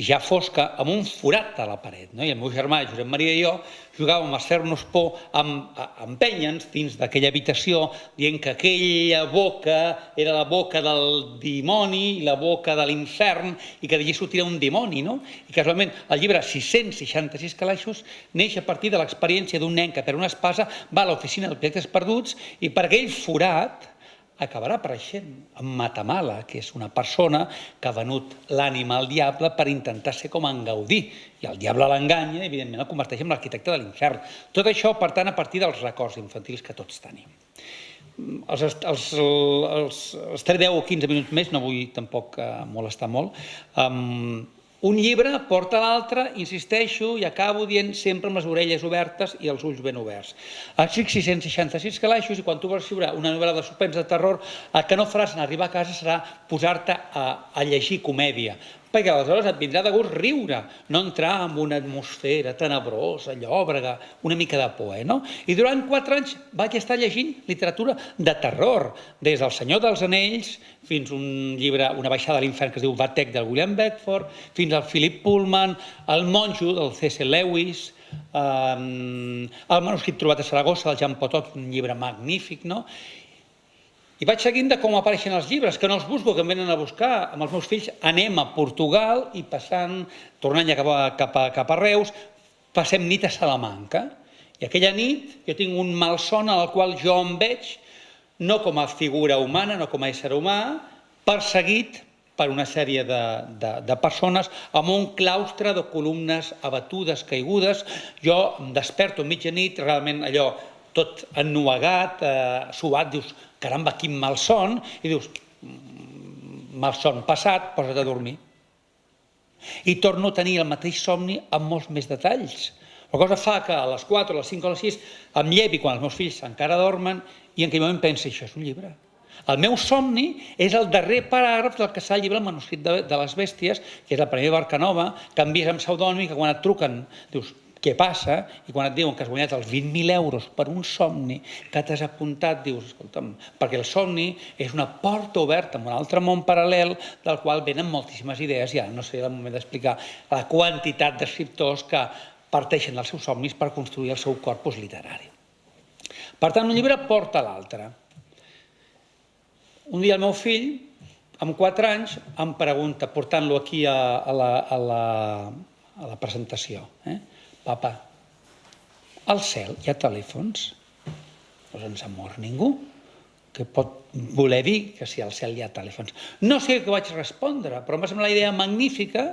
ja fosca amb un forat a la paret. I el meu germà, Josep Maria i jo, jugàvem a fer-nos por amb empènyer-nos dins d'aquella habitació dient que aquella boca era la boca del dimoni i la boca de l'infern i que d'allí sortirà un dimoni. I casualment el llibre 666 calaixos neix a partir de l'experiència d'un nen que per una espasa va a l'oficina d'objectes perduts i per aquell forat acabarà apareixent en Matamala, que és una persona que ha venut l'ànima al diable per intentar ser com en Gaudí. I el diable l'enganya i, evidentment, el converteix en l'arquitecte de l'infern. Tot això, per tant, a partir dels records infantils que tots tenim. Els 10 o 15 minuts més, no vull tampoc molestar molt, un llibre porta l'altre, insisteixo, i acabo dient sempre amb les orelles obertes i els ulls ben oberts. Escric 666 calaixos i quan tu vols escriure una novel·la de suspens de terror, el que no faràs en arribar a casa serà posar-te a llegir comèdia, perquè aleshores et vindrà de gust riure, no entrar en una atmosfera tenebrosa, llòbrega, una mica de por. I durant 4 anys vaig estar llegint literatura de terror, des del Senyor dels Anells fins a un llibre, una baixada a l'infern que es diu Vathek, del William Beckford, fins al Philip Pullman, El monjo, del C.S. Lewis, El manuscrit trobat a Saragossa, del Jean Potok, un llibre magnífic, i vaig seguint de com apareixen els llibres, que no els busco, que em venen a buscar. Amb els meus fills anem a Portugal i tornant ja cap a Reus, passem nit a Salamanca. I aquella nit jo tinc un malson al qual jo em veig, no com a figura humana, no com a ésser humà, perseguit per una sèrie de persones amb un claustre de columnes abatudes, caigudes. Jo em desperto a mitjanit, realment allò tot ennuegat, suat, dius, caramba, quin malson, i dius, malson passat, posa't a dormir. I torno a tenir el mateix somni amb molts més detalls. La cosa fa que a les 4, a les 5 o a les 6 em llevi quan els meus fills encara dormen i en aquell moment penso, això és un llibre. El meu somni és el darrer paràgraf del que serà el llibre El manuscrit de les bèsties, que és la Premià Barcanova, que envies amb pseudònim i que quan et truquen dius, què passa? I quan et diuen que has guanyat els 20.000 euros per un somni que t'has apuntat, dius, escolta'm, perquè el somni és una porta oberta en un altre món paral·lel del qual venen moltíssimes idees. Ja no seria el moment d'explicar la quantitat d'escriptors que parteixen dels seus somnis per construir el seu corpus literari. Per tant, un llibre porta l'altre. Un dia el meu fill, amb 4 anys, em pregunta, portant-lo aquí a la presentació, papa, al cel hi ha telèfons? Doncs ens ha mort ningú. Que pot voler dir que si al cel hi ha telèfons. No sé què vaig respondre, però em va semblar la idea magnífica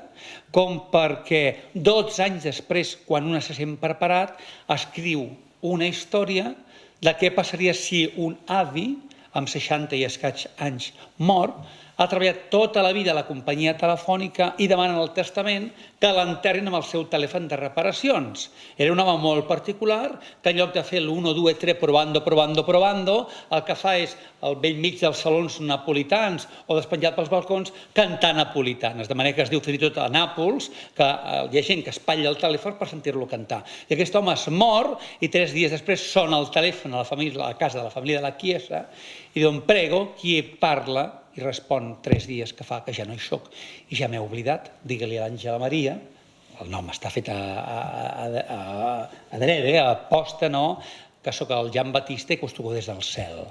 com perquè 12 anys després, quan un se sent preparat, escriu una història de què passaria si un avi, amb 60 i escaig anys, mor, ha treballat tota la vida a la companyia telefònica i demana en el testament que l'enterrin amb el seu telèfon de reparacions. Era un home molt particular que en lloc de fer l'1, 2, 3, probando, el que fa és al vell mig dels salons napolitans o despenjat pels balcons cantar napolitanes. De manera que es diu fins i tot a Nàpols que hi ha gent que espatlla el telèfon per sentir-lo cantar. I aquest home es mor i 3 dies després sona el telèfon a la casa de la família de la Chiesa i diu, prego, qui parla? I respon 3 dies que fa que ja no hi soc i ja m'he oblidat, digue-li a l'Àngela Maria, el nom està fet adrede, a posta, no?, que sóc el Jan Batista i que us truco des del cel.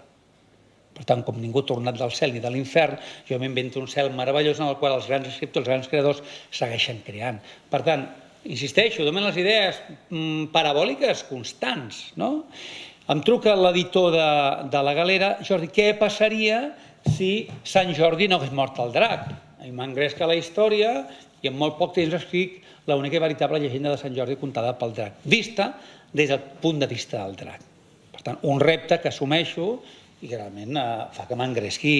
Per tant, com ningú ha tornat del cel ni de l'infern, jo m'invento un cel meravellós en el qual els grans escriptors, els grans creadors segueixen creant. Per tant, insisteixo, donen les idees parabòliques constants, no? Em truca l'editor de la Galera, Jordi, què passaria si Sant Jordi no hagués mort el drac? I m'engresca la història i en molt poc temps escric l'única i veritable llegenda de Sant Jordi contada pel drac, vista des del punt de vista del drac. Per tant, un repte que assumeixo i que realment fa que m'engresqui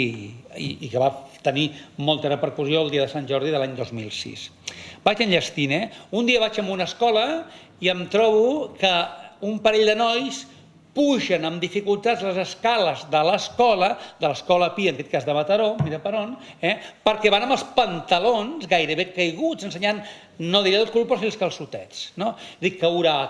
i que va tenir molta repercussió el dia de Sant Jordi de l'any 2006. Vaig enllestint, Un dia vaig a una escola i em trobo que un parell de nois pugen amb dificultats les escales de l'Escola Pi, en aquest cas de Mataró, mira per on, perquè van amb els pantalons gairebé caiguts, ensenyant, no diré el cul, però sí els calçotets. Dic, caurà,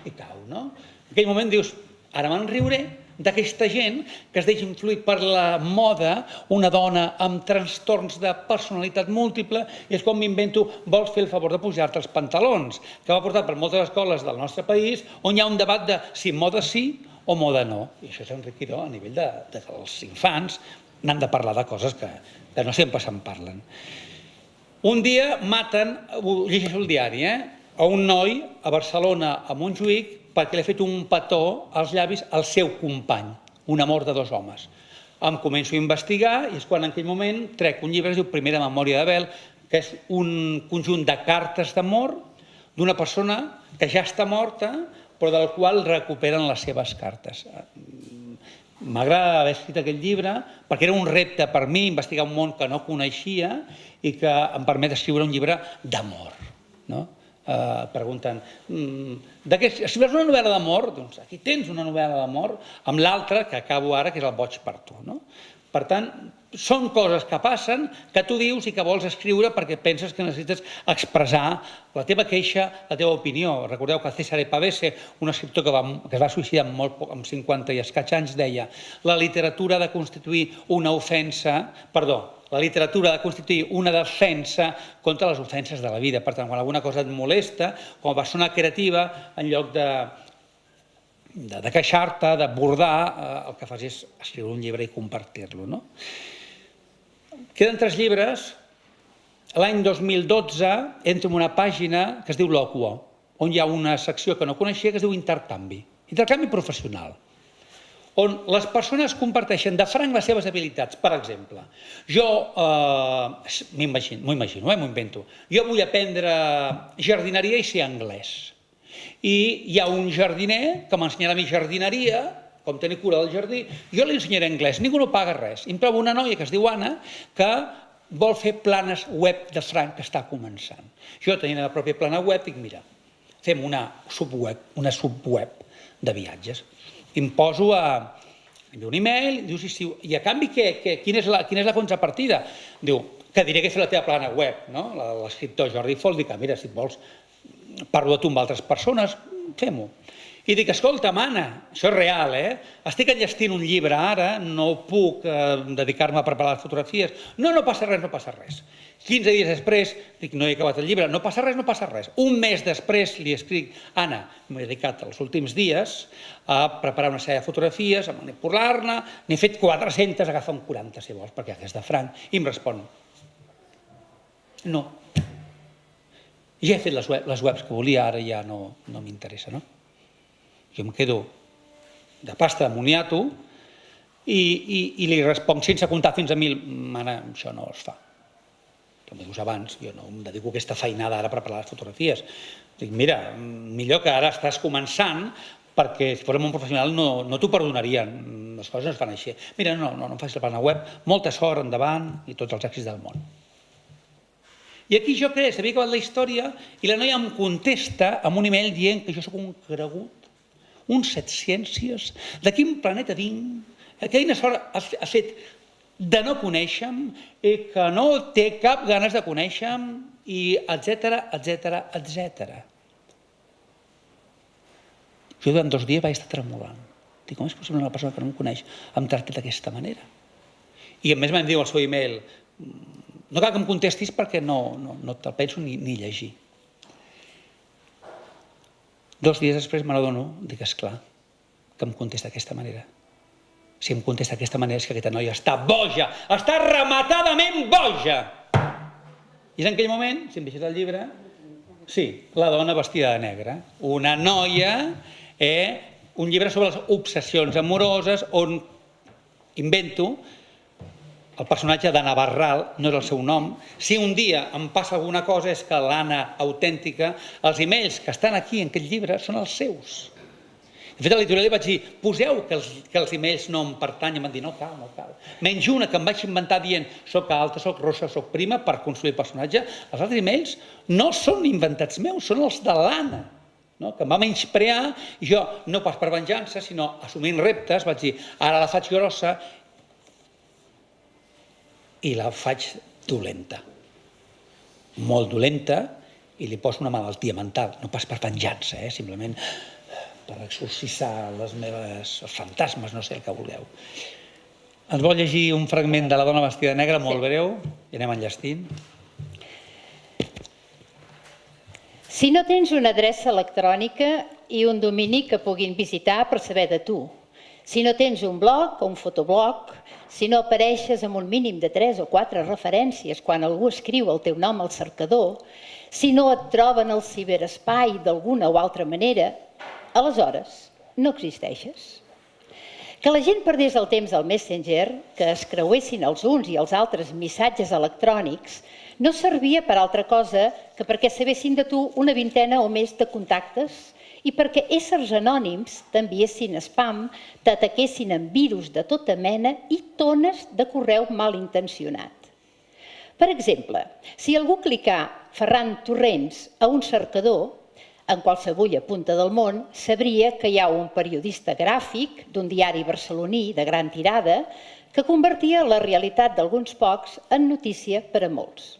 i cau. En aquell moment dius, ara me'n riuré d'aquesta gent que es deixa influir per la moda, una dona amb trastorns de personalitat múltiple, i és quan m'invento, vols fer el favor de pujar-te els pantalons, que va portar per moltes escoles del nostre país, on hi ha un debat de si moda sí o moda no. I això és enriquidor a nivell que els infants n'han de parlar de coses que no sempre se'n parlen. Un dia maten, ho llegeixo al diari, a un noi a Barcelona a Montjuïc perquè li ha fet un petó als llavis al seu company, un amor de 2 homes. Em començo a investigar i és quan en aquell moment trec un llibre que es diu Primera memòria d'Abel, que és un conjunt de cartes d'amor d'una persona que ja està morta però del qual recuperen les seves cartes. M'agrada haver escrit aquest llibre perquè era un repte per mi investigar un món que no coneixia i que em permet escriure un llibre d'amor. Pregunten, si vols una novel·la d'amor, doncs aquí tens una novel·la d'amor, amb l'altra que acabo ara, que és El boig per tu. Per tant, són coses que passen, que tu dius i que vols escriure perquè penses que necessites expressar la teva queixa, la teva opinió. Recordeu que Cesare Pavese, un escriptor que es va suïcidar amb 50 i escaig anys, deia la literatura ha de constituir una defensa contra les ofenses de la vida. Per tant, quan alguna cosa et molesta, com a persona creativa, en lloc de queixar-te, de bordar, el que fas és escriure un llibre i compartir-lo. Queden 3 llibres. L'any 2012 entro en una pàgina que es diu Loquo, on hi ha una secció que no coneixia que es diu Intercanvi professional, on les persones comparteixen de franc les seves habilitats. Per exemple, jo m'ho imagino, m'ho invento. Jo vull aprendre jardineria i ser anglès. I hi ha un jardiner que m'ensenyarà a mi jardineria, com tenir cura del jardí, jo li ensenyaré anglès, ningú no paga res. I em trobo una noia que es diu Anna que vol fer planes web de franc que està començant. Jo tenint la pròpia plana web dic, mira, fem una subweb de viatges. I em poso a enviar un e-mail, diu, i a canvi quina és la contrapartida? Diu, que diré que he fet la teva plana web, l'escriptor Jordi Fol, dic, mira, si et vols, parlo de tu amb altres persones, fem-ho. I dic, escolta, Anna, això és real, estic enllestint un llibre ara, no puc dedicar-me a preparar les fotografies. No, no passa res, no passa res. 15 dies després, dic, no he acabat el llibre, no passa res, no passa res. Un mes després li escric, Anna, m'he dedicat els últims dies a preparar una sèrie de fotografies, a manipular-ne, n'he fet 400, agafa'm 40 si vols, perquè és de franc, i em respon, no. Ja he fet les webs que volia, ara ja no m'interessa, no? Jo em quedo de pasta de moniato i li responc sense comptar fins a 1.000, Anna, això no es fa. Com dius abans, jo no em dedico a aquesta feinada ara a preparar les fotografies. Dic, mira, millor que ara estàs començant, perquè si fórem un professional no t'ho perdonarien, les coses no es fan així. Mira, no em facis la pàgina web, molta sort, endavant, i tots els èxits del món. I aquí jo crec, s'havia acabat la història, i la noia em contesta amb un email dient que jo sóc un cregut, un setciències, de quin planeta vinc, que quina sort ha fet de no conèixer-me, que no té cap ganes de conèixer-me, i etcètera, etcètera, etcètera. Jo durant 2 dies vaig estar tremolant. Dic, com és possible una persona que no em coneix em tracti d'aquesta manera? I a més m'han dit al seu email, no cal que em contestis perquè no te'l penso ni llegir. 2 dies després me n'adono, dic, esclar, que em contesta d'aquesta manera. Si em contesta d'aquesta manera és que aquesta noia està boja, està rematadament boja. I és en aquell moment, si em llegis el llibre, sí, la dona vestida de negre. Una noia, un llibre sobre les obsessions amoroses on invento el personatge d'Anna Barral, no és el seu nom. Si un dia em passa alguna cosa és que l'Anna autèntica, els emails que estan aquí en aquest llibre són els seus. De fet, a l'editorial li vaig dir, poseu que els emails no em pertanyen. Em van dir, no cal, no cal. Menys una que em vaig inventar dient soc alta, soc rossa, soc prima, per construir el personatge. Els altres emails no són inventats meus, són els de l'Anna, que em va menysprear, i jo, no pas per venjança, sinó assumint reptes, vaig dir, ara la faig grossa i la faig dolenta. Molt dolenta, i li poso una malaltia mental, no pas per venjança, simplement per exorcitzar els fantasmes, no sé el que vulgueu. Ens vol llegir un fragment de La dona vestida de negre, molt breu, i anem enllestint. Si no tens una adreça electrònica i un domini que puguin visitar per saber de tu, si no tens un blog o un fotoblog, si no apareixes amb un mínim de 3 o 4 referències quan algú escriu el teu nom al cercador, si no et troben al ciberespai d'alguna o altra manera, aleshores no existeixes. Que la gent perdés el temps al Messenger, que es creuessin els uns i els altres missatges electrònics, no servia per altra cosa que perquè sabessin de tu una vintena o més de contactes i perquè éssers anònims t'enviessin spam, t'ataquessin amb virus de tota mena i tones de correu malintencionat. Per exemple, si algú clicar Ferran Torrents a un cercador, en qualsevulla punta del món, sabria que hi ha un periodista gràfic d'un diari barceloní de gran tirada que convertia la realitat d'alguns pocs en notícia per a molts.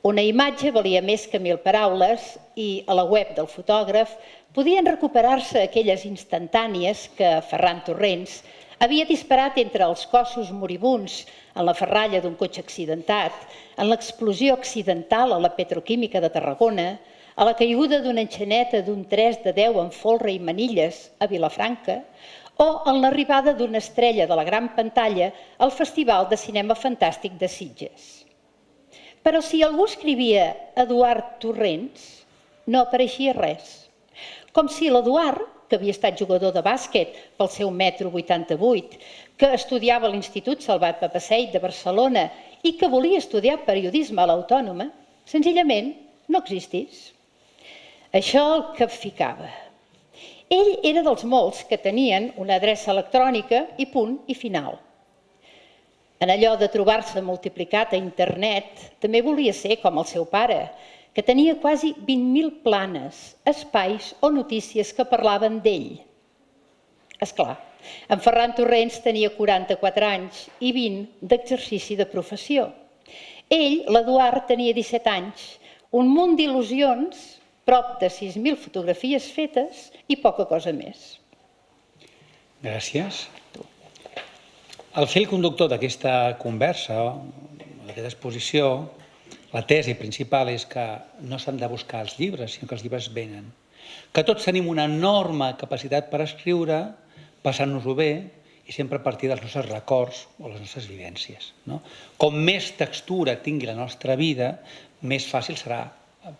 Una imatge valia més que 1.000 paraules i a la web del fotògraf podien recuperar-se aquelles instantànies que Ferran Torrents havia disparat entre els cossos moribunds en la ferralla d'un cotxe accidentat, en l'explosió accidental a la petroquímica de Tarragona, a la caiguda d'una enxaneta d'un 3 de 10 en folre i manilles a Vilafranca, o en l'arribada d'una estrella de la gran pantalla al Festival de Cinema Fantàstic de Sitges. Però si algú escrivia Eduard Torrents, no apareixia res. Com si l'Eduard, que havia estat jugador de bàsquet pel seu 1,88 m, que estudiava a l'Institut Salvat Papasseit de Barcelona i que volia estudiar periodisme a l'Autònoma, senzillament no existís. Això el capficava. Ell era dels molts que tenien una adreça electrònica i punt i final. En allò de trobar-se multiplicat a internet, també volia ser com el seu pare, que tenia quasi 20.000 planes, espais o notícies que parlaven d'ell. Esclar, en Ferran Torrents tenia 44 anys i 20 d'exercici de professió. Ell, l'Eduard, tenia 17 anys, un munt d'il·lusions prop de 6.000 fotografies fetes i poca cosa més. Gràcies. El fil conductor d'aquesta conversa, d'aquesta exposició, la tesi principal és que no s'han de buscar els llibres, sinó que els llibres venen. Que tots tenim una enorme capacitat per escriure, passant-nos-ho bé, i sempre a partir dels nostres records o les nostres vivències. Com més textura tingui la nostra vida, més fàcil serà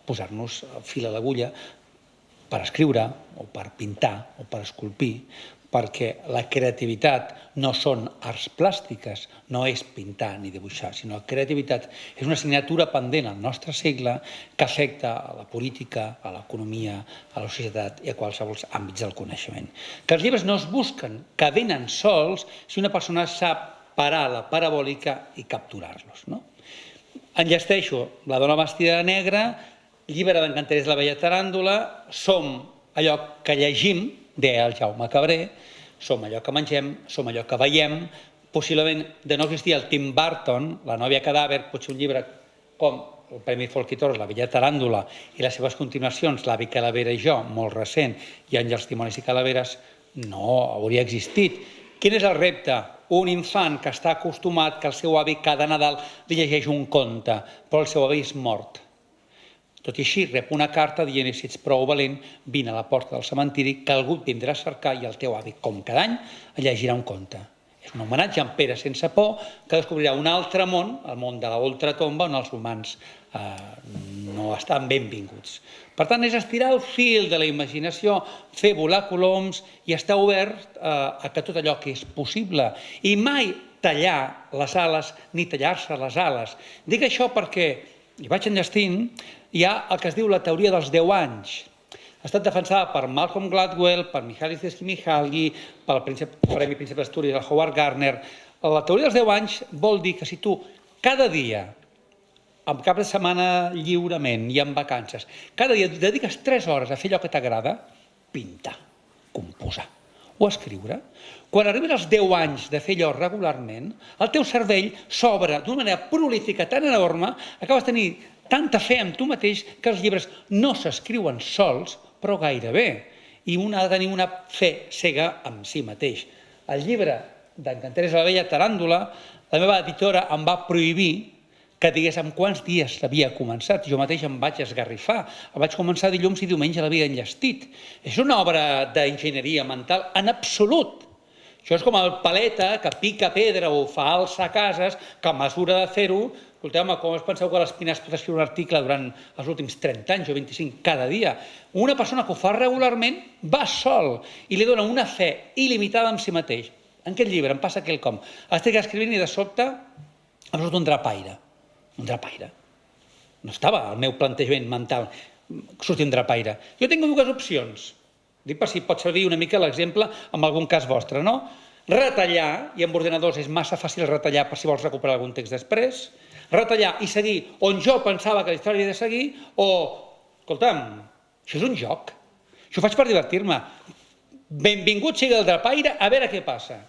posar-nos fil a l'agulla per escriure, o per pintar, o per esculpir, perquè la creativitat no són arts plàstiques, no és pintar ni dibuixar, sinó la creativitat és una assignatura pendent al nostre segle que afecta a la política, a l'economia, a la societat i a qualsevol àmbits del coneixement. Que els llibres no es busquen, que venen sols si una persona sap parar la parabòlica i capturar-los. Enllesteixo La dona vestida de negre, Llibre d'Encanteris de la Bella Taràntula, som allò que llegim, deia el Jaume Cabré, som allò que mengem, som allò que veiem. Possiblement, de no existir el Tim Burton, La nòvia cadàver, potser un llibre com el Premi Folk i Torres, La Bella Taràntula, i les seves continuacions, L'avi Calavera i jo, molt recent, i Àngels, Timonis i Calaveres, no hauria existit. Quin és el repte? Un infant que està acostumat que el seu avi cada Nadal li llegeix un conte, però el seu avi és mort. Tot i així, rep una carta dient si ets prou valent, vine a la porta del cementiri, que algú et vindrà a cercar i el teu avi, com cada any, llegirà un conte. És un homenatge a en Pere sense por, que descobrirà un altre món, el món de la ultratomba, on els humans no estan benvinguts. Per tant, és estirar el fil de la imaginació, fer volar coloms i estar obert a que tot allò que és possible. I mai tallar les ales ni tallar-se les ales. Dic això perquè, i vaig enllestint, hi ha el que es diu la teoria dels 10 anys. Ha estat defensada per Malcolm Gladwell, per Mihaly Csikszentmihalyi, pel Premi Príncep d'Astúries, el Howard Gardner. La teoria dels 10 anys vol dir que si tu cada dia, amb cap de setmana lliurement i amb vacances, cada dia dediques 3 hores a fer allò que t'agrada, pintar, composar o escriure, quan arribes als 10 anys de fer allò regularment, el teu cervell s'obre d'una manera prolífica tan enorme, acabes de tenir tanta fe en tu mateix que els llibres no s'escriuen sols, però gairebé. I un ha de tenir una fe cega en si mateix. El llibre d'Encanteris de la Bella Taràntula, la meva editora em va prohibir que digués en quants dies l'havia començat. Jo mateix em vaig esgarrifar. El vaig començar dilluns i diumenge l'havia enllestit. És una obra d'enginyeria mental en absolut. Això és com el paleta que pica pedra o fa alçar cases, que a mesura de fer-ho, escolteu-me, com us penseu que l'Espinàs pot escriure un article durant els últims 30 anys o 25 cada dia? Una persona que ho fa regularment va sol i li dona una fe il·limitada en si mateix. En aquest llibre em passa quelcom. Estic escrivint i de sobte em surt un drapaire. Un drapaire. No estava al meu plantejament mental sortir un drapaire. Jo tinc dues opcions. Dic per si pot servir una mica l'exemple en algun cas vostre, no? Retallar, i amb ordenadors és massa fàcil retallar per si vols recuperar algun text després, retallar i seguir on jo pensava que la història havia de seguir, o, escolta'm, això és un joc. Això ho faig per divertir-me. Benvingut sigui el drapaire, a veure què passa.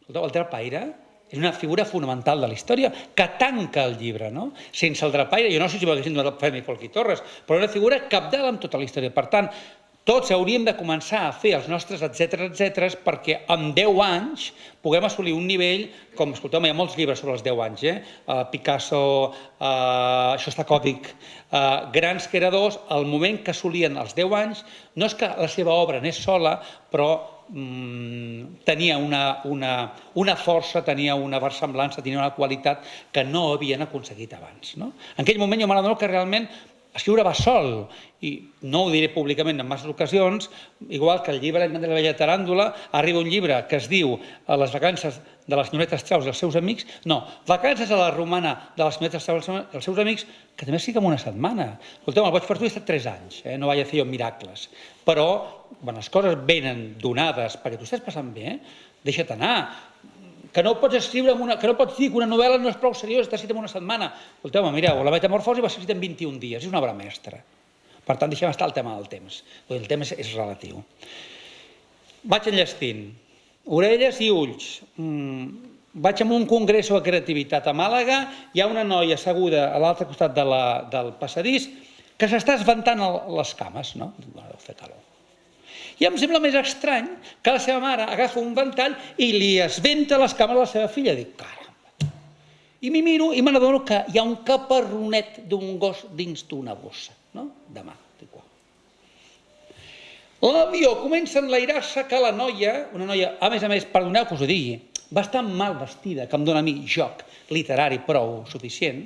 Escolteu, el drapaire és una figura fonamental de la història que tanca el llibre, no? Sense el drapaire, jo no sé si m'haguessin donat el Premi Folk i Torres, però una figura cabdal en tota la història. Per tant, tots hauríem de començar a fer els nostres etcètera perquè en 10 anys puguem assolir un nivell, com, escolteu, hi ha molts llibres sobre els 10 anys, Picasso, Shostakovich, grans creadors, al moment que assolien els 10 anys, no és que la seva obra anés sola, però tenia una força, tenia una versemblança, tenia una qualitat que no havien aconseguit abans. En aquell moment jo m'adono que realment escriure va sol, i no ho diré públicament en masses ocasions, igual que el llibre de la Bella Taràntula, arriba un llibre que es diu Les vacances de la senyoreta Strauss i els seus amics, no, Vacances a la romana de la senyoreta Strauss i els seus amics, que també estic en una setmana. Escolteu, el Boig per tu he estat 3 anys, no vaig a fer jo miracles, però quan les coses venen donades perquè tu estàs passant bé, deixa't anar. Que no pots escriure, que no pots dir que una novel·la no és prou seriosa, està escrit en una setmana. Escolteu-me, mireu, La metamorfosi va ser escrita en 21 dies, és una obra mestra. Per tant, deixem estar el tema del temps. El temps és relatiu. Vaig enllestint. Orelles i ulls. Vaig a un congreso de creativitat a Màlaga, hi ha una noia asseguda a l'altre costat del passadís que s'està esventant les cames, no? Deu fer calor. I em sembla més estrany que la seva mare agafa un ventall i li esventa les cames a la seva filla. Dic, caramba. I m'hi miro i me n'adono que hi ha un caparronet d'un gos dins d'una bossa, no? De mà. L'avió comença a enlairar-se que la noia, una noia, a més, perdoneu que us ho digui, bastant mal vestida, que em dona a mi joc literari prou suficient,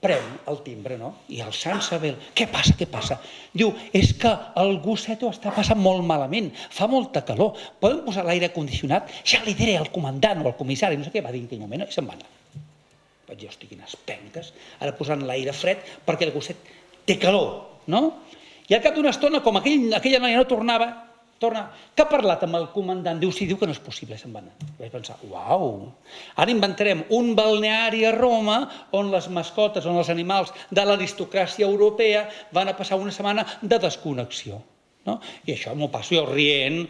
pren el timbre, no? I el Sant Sabel, què passa, què passa? Diu, és que el gosset ho està passant molt malament, fa molta calor, poden posar l'aire condicionat? Ja li diré al comandant o al comissari, no sé què va dir en aquell moment, i se'n va anar. Vaig dir, hosti, quines penques, ara posant l'aire fred perquè el gosset té calor, no? I al cap d'una estona, com aquella noia no tornava, que ha parlat amb el comandant, diu, sí, diu que no és possible, se'n va anar. Vaig pensar, uau, ara inventarem un balneari a Roma on les mascotes, on els animals de l'aristocràcia europea van a passar una setmana de desconnexió. I això m'ho passo jo rient,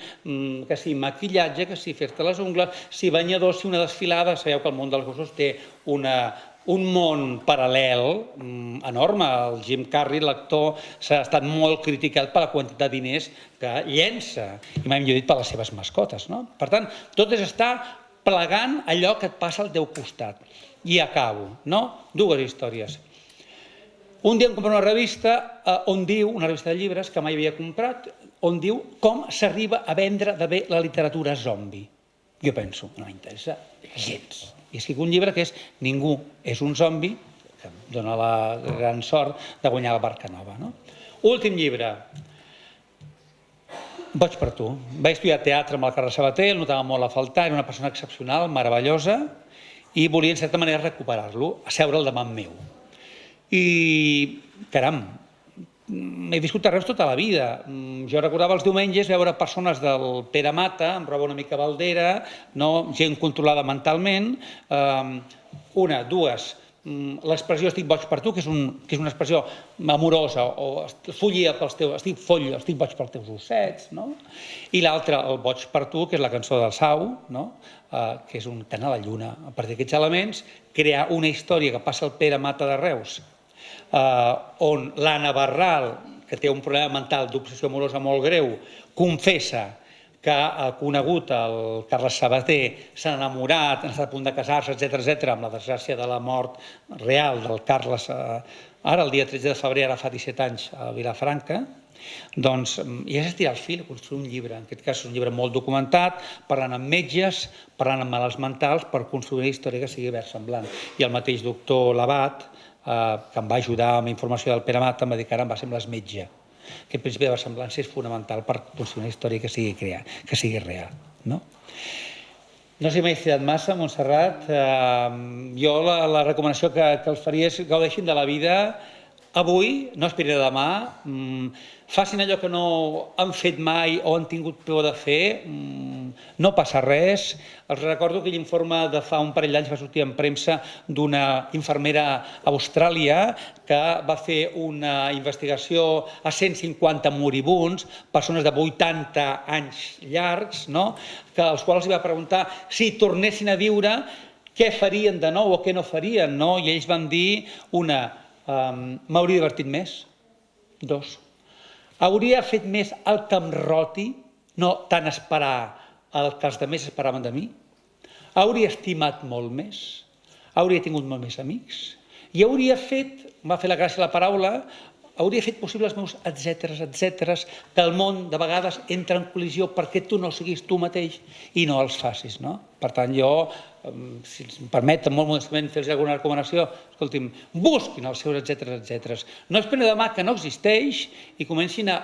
que si maquillatge, que si fer-te les ungles, si banyador, si una desfilada. Sabeu que el món dels gossos té un món paral·lel enorme. El Jim Carrey, l'actor, s'ha estat molt criticat per la quantitat de diners que llença, i mai millor dit per les seves mascotes. Per tant, tot és estar plegant allò que et passa al teu costat. I acabo. Dues històries. Un dia em compro una revista on diu, una revista de llibres que mai havia comprat, on diu com s'arriba a vendre de bé la literatura zombi. Jo penso, no m'interessa gens. I escric un llibre que és Ningú és un zombi, que em dona la gran sort de guanyar la Barca Nova. Últim llibre. Boig per tu. Vaig estudiar teatre amb el Carles Sabater, el notava molt a faltar, era una persona excepcional, meravellosa, i volia, en certa manera, recuperar-lo, asseure'l davant meu. I, caram, he viscut a Reus tota la vida. Jo recordava els diumenges veure persones del Pere Mata, amb roba una mica baldera, gent controlada mentalment. Una, dues, l'expressió estic boig per tu, que és una expressió amorosa, o estic boig pels teus ossets, i l'altra, el boig per tu, que és la cançó del Sau, que és un cant a la lluna. A partir d'aquests elements, crear una història que passa al Pere Mata de Reus, on l'Anna Barral, que té un problema mental d'obsessió amorosa molt greu, confessa que ha conegut el Carles Sabater, s'ha enamorat, ha estat a punt de casar-se, etc., amb la desgràcia de la mort real del Carles, ara el dia 13 de febrer, ara fa 17 anys, a Vilafranca. Doncs, i és estirar el fil, construir un llibre. En aquest cas és un llibre molt documentat, parlant amb metges, parlant amb malalts mentals, per construir una història que sigui versemblant. I el mateix doctor Labat, que em va ajudar amb informació del Pere Mata, em va dir que ara em va semblar metge. Aquest principi de versemblança és fonamental per construir una història que sigui real. No sé si m'he estirat massa, Montserrat. Jo la recomanació que els faria és gaudeixin de la vida avui, no esperin a demà, facin allò que no han fet mai o han tingut por de fer, no passa res. Els recordo aquell informe de fa un parell d'anys, va sortir en premsa, d'una infermera a Austràlia que va fer una investigació a 150 moribuns, persones de 80 anys llargs, als quals els va preguntar si tornessin a viure què farien de nou o què no farien, i ells van dir m'hauria divertit més. 2. Hauria fet més el que em roti, no tant esperar el que els altres esperaven de mi. Hauria estimat molt més. Hauria tingut molt més amics. I hauria fet, m'ha fet la gràcia la paraula, hauria fet possible els meus etcèteres, que el món de vegades entra en col·lisió perquè tu no siguis tu mateix i no els facis. Per tant, jo, si em permeten molt modestament fer-los alguna recomanació, escolti'm, busquin els seus etcèteres. No esperen demà que no existeix i comencin a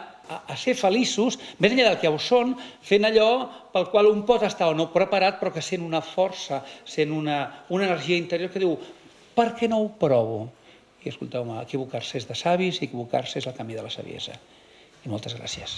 ser feliços, més enllà del que ho són, fent allò pel qual un pot estar o no preparat, però que sent una força, sent una energia interior que diu, per què no ho provo? I escolteu-me, equivocar-se és de savis i equivocar-se és el camí de la saviesa. I moltes gràcies.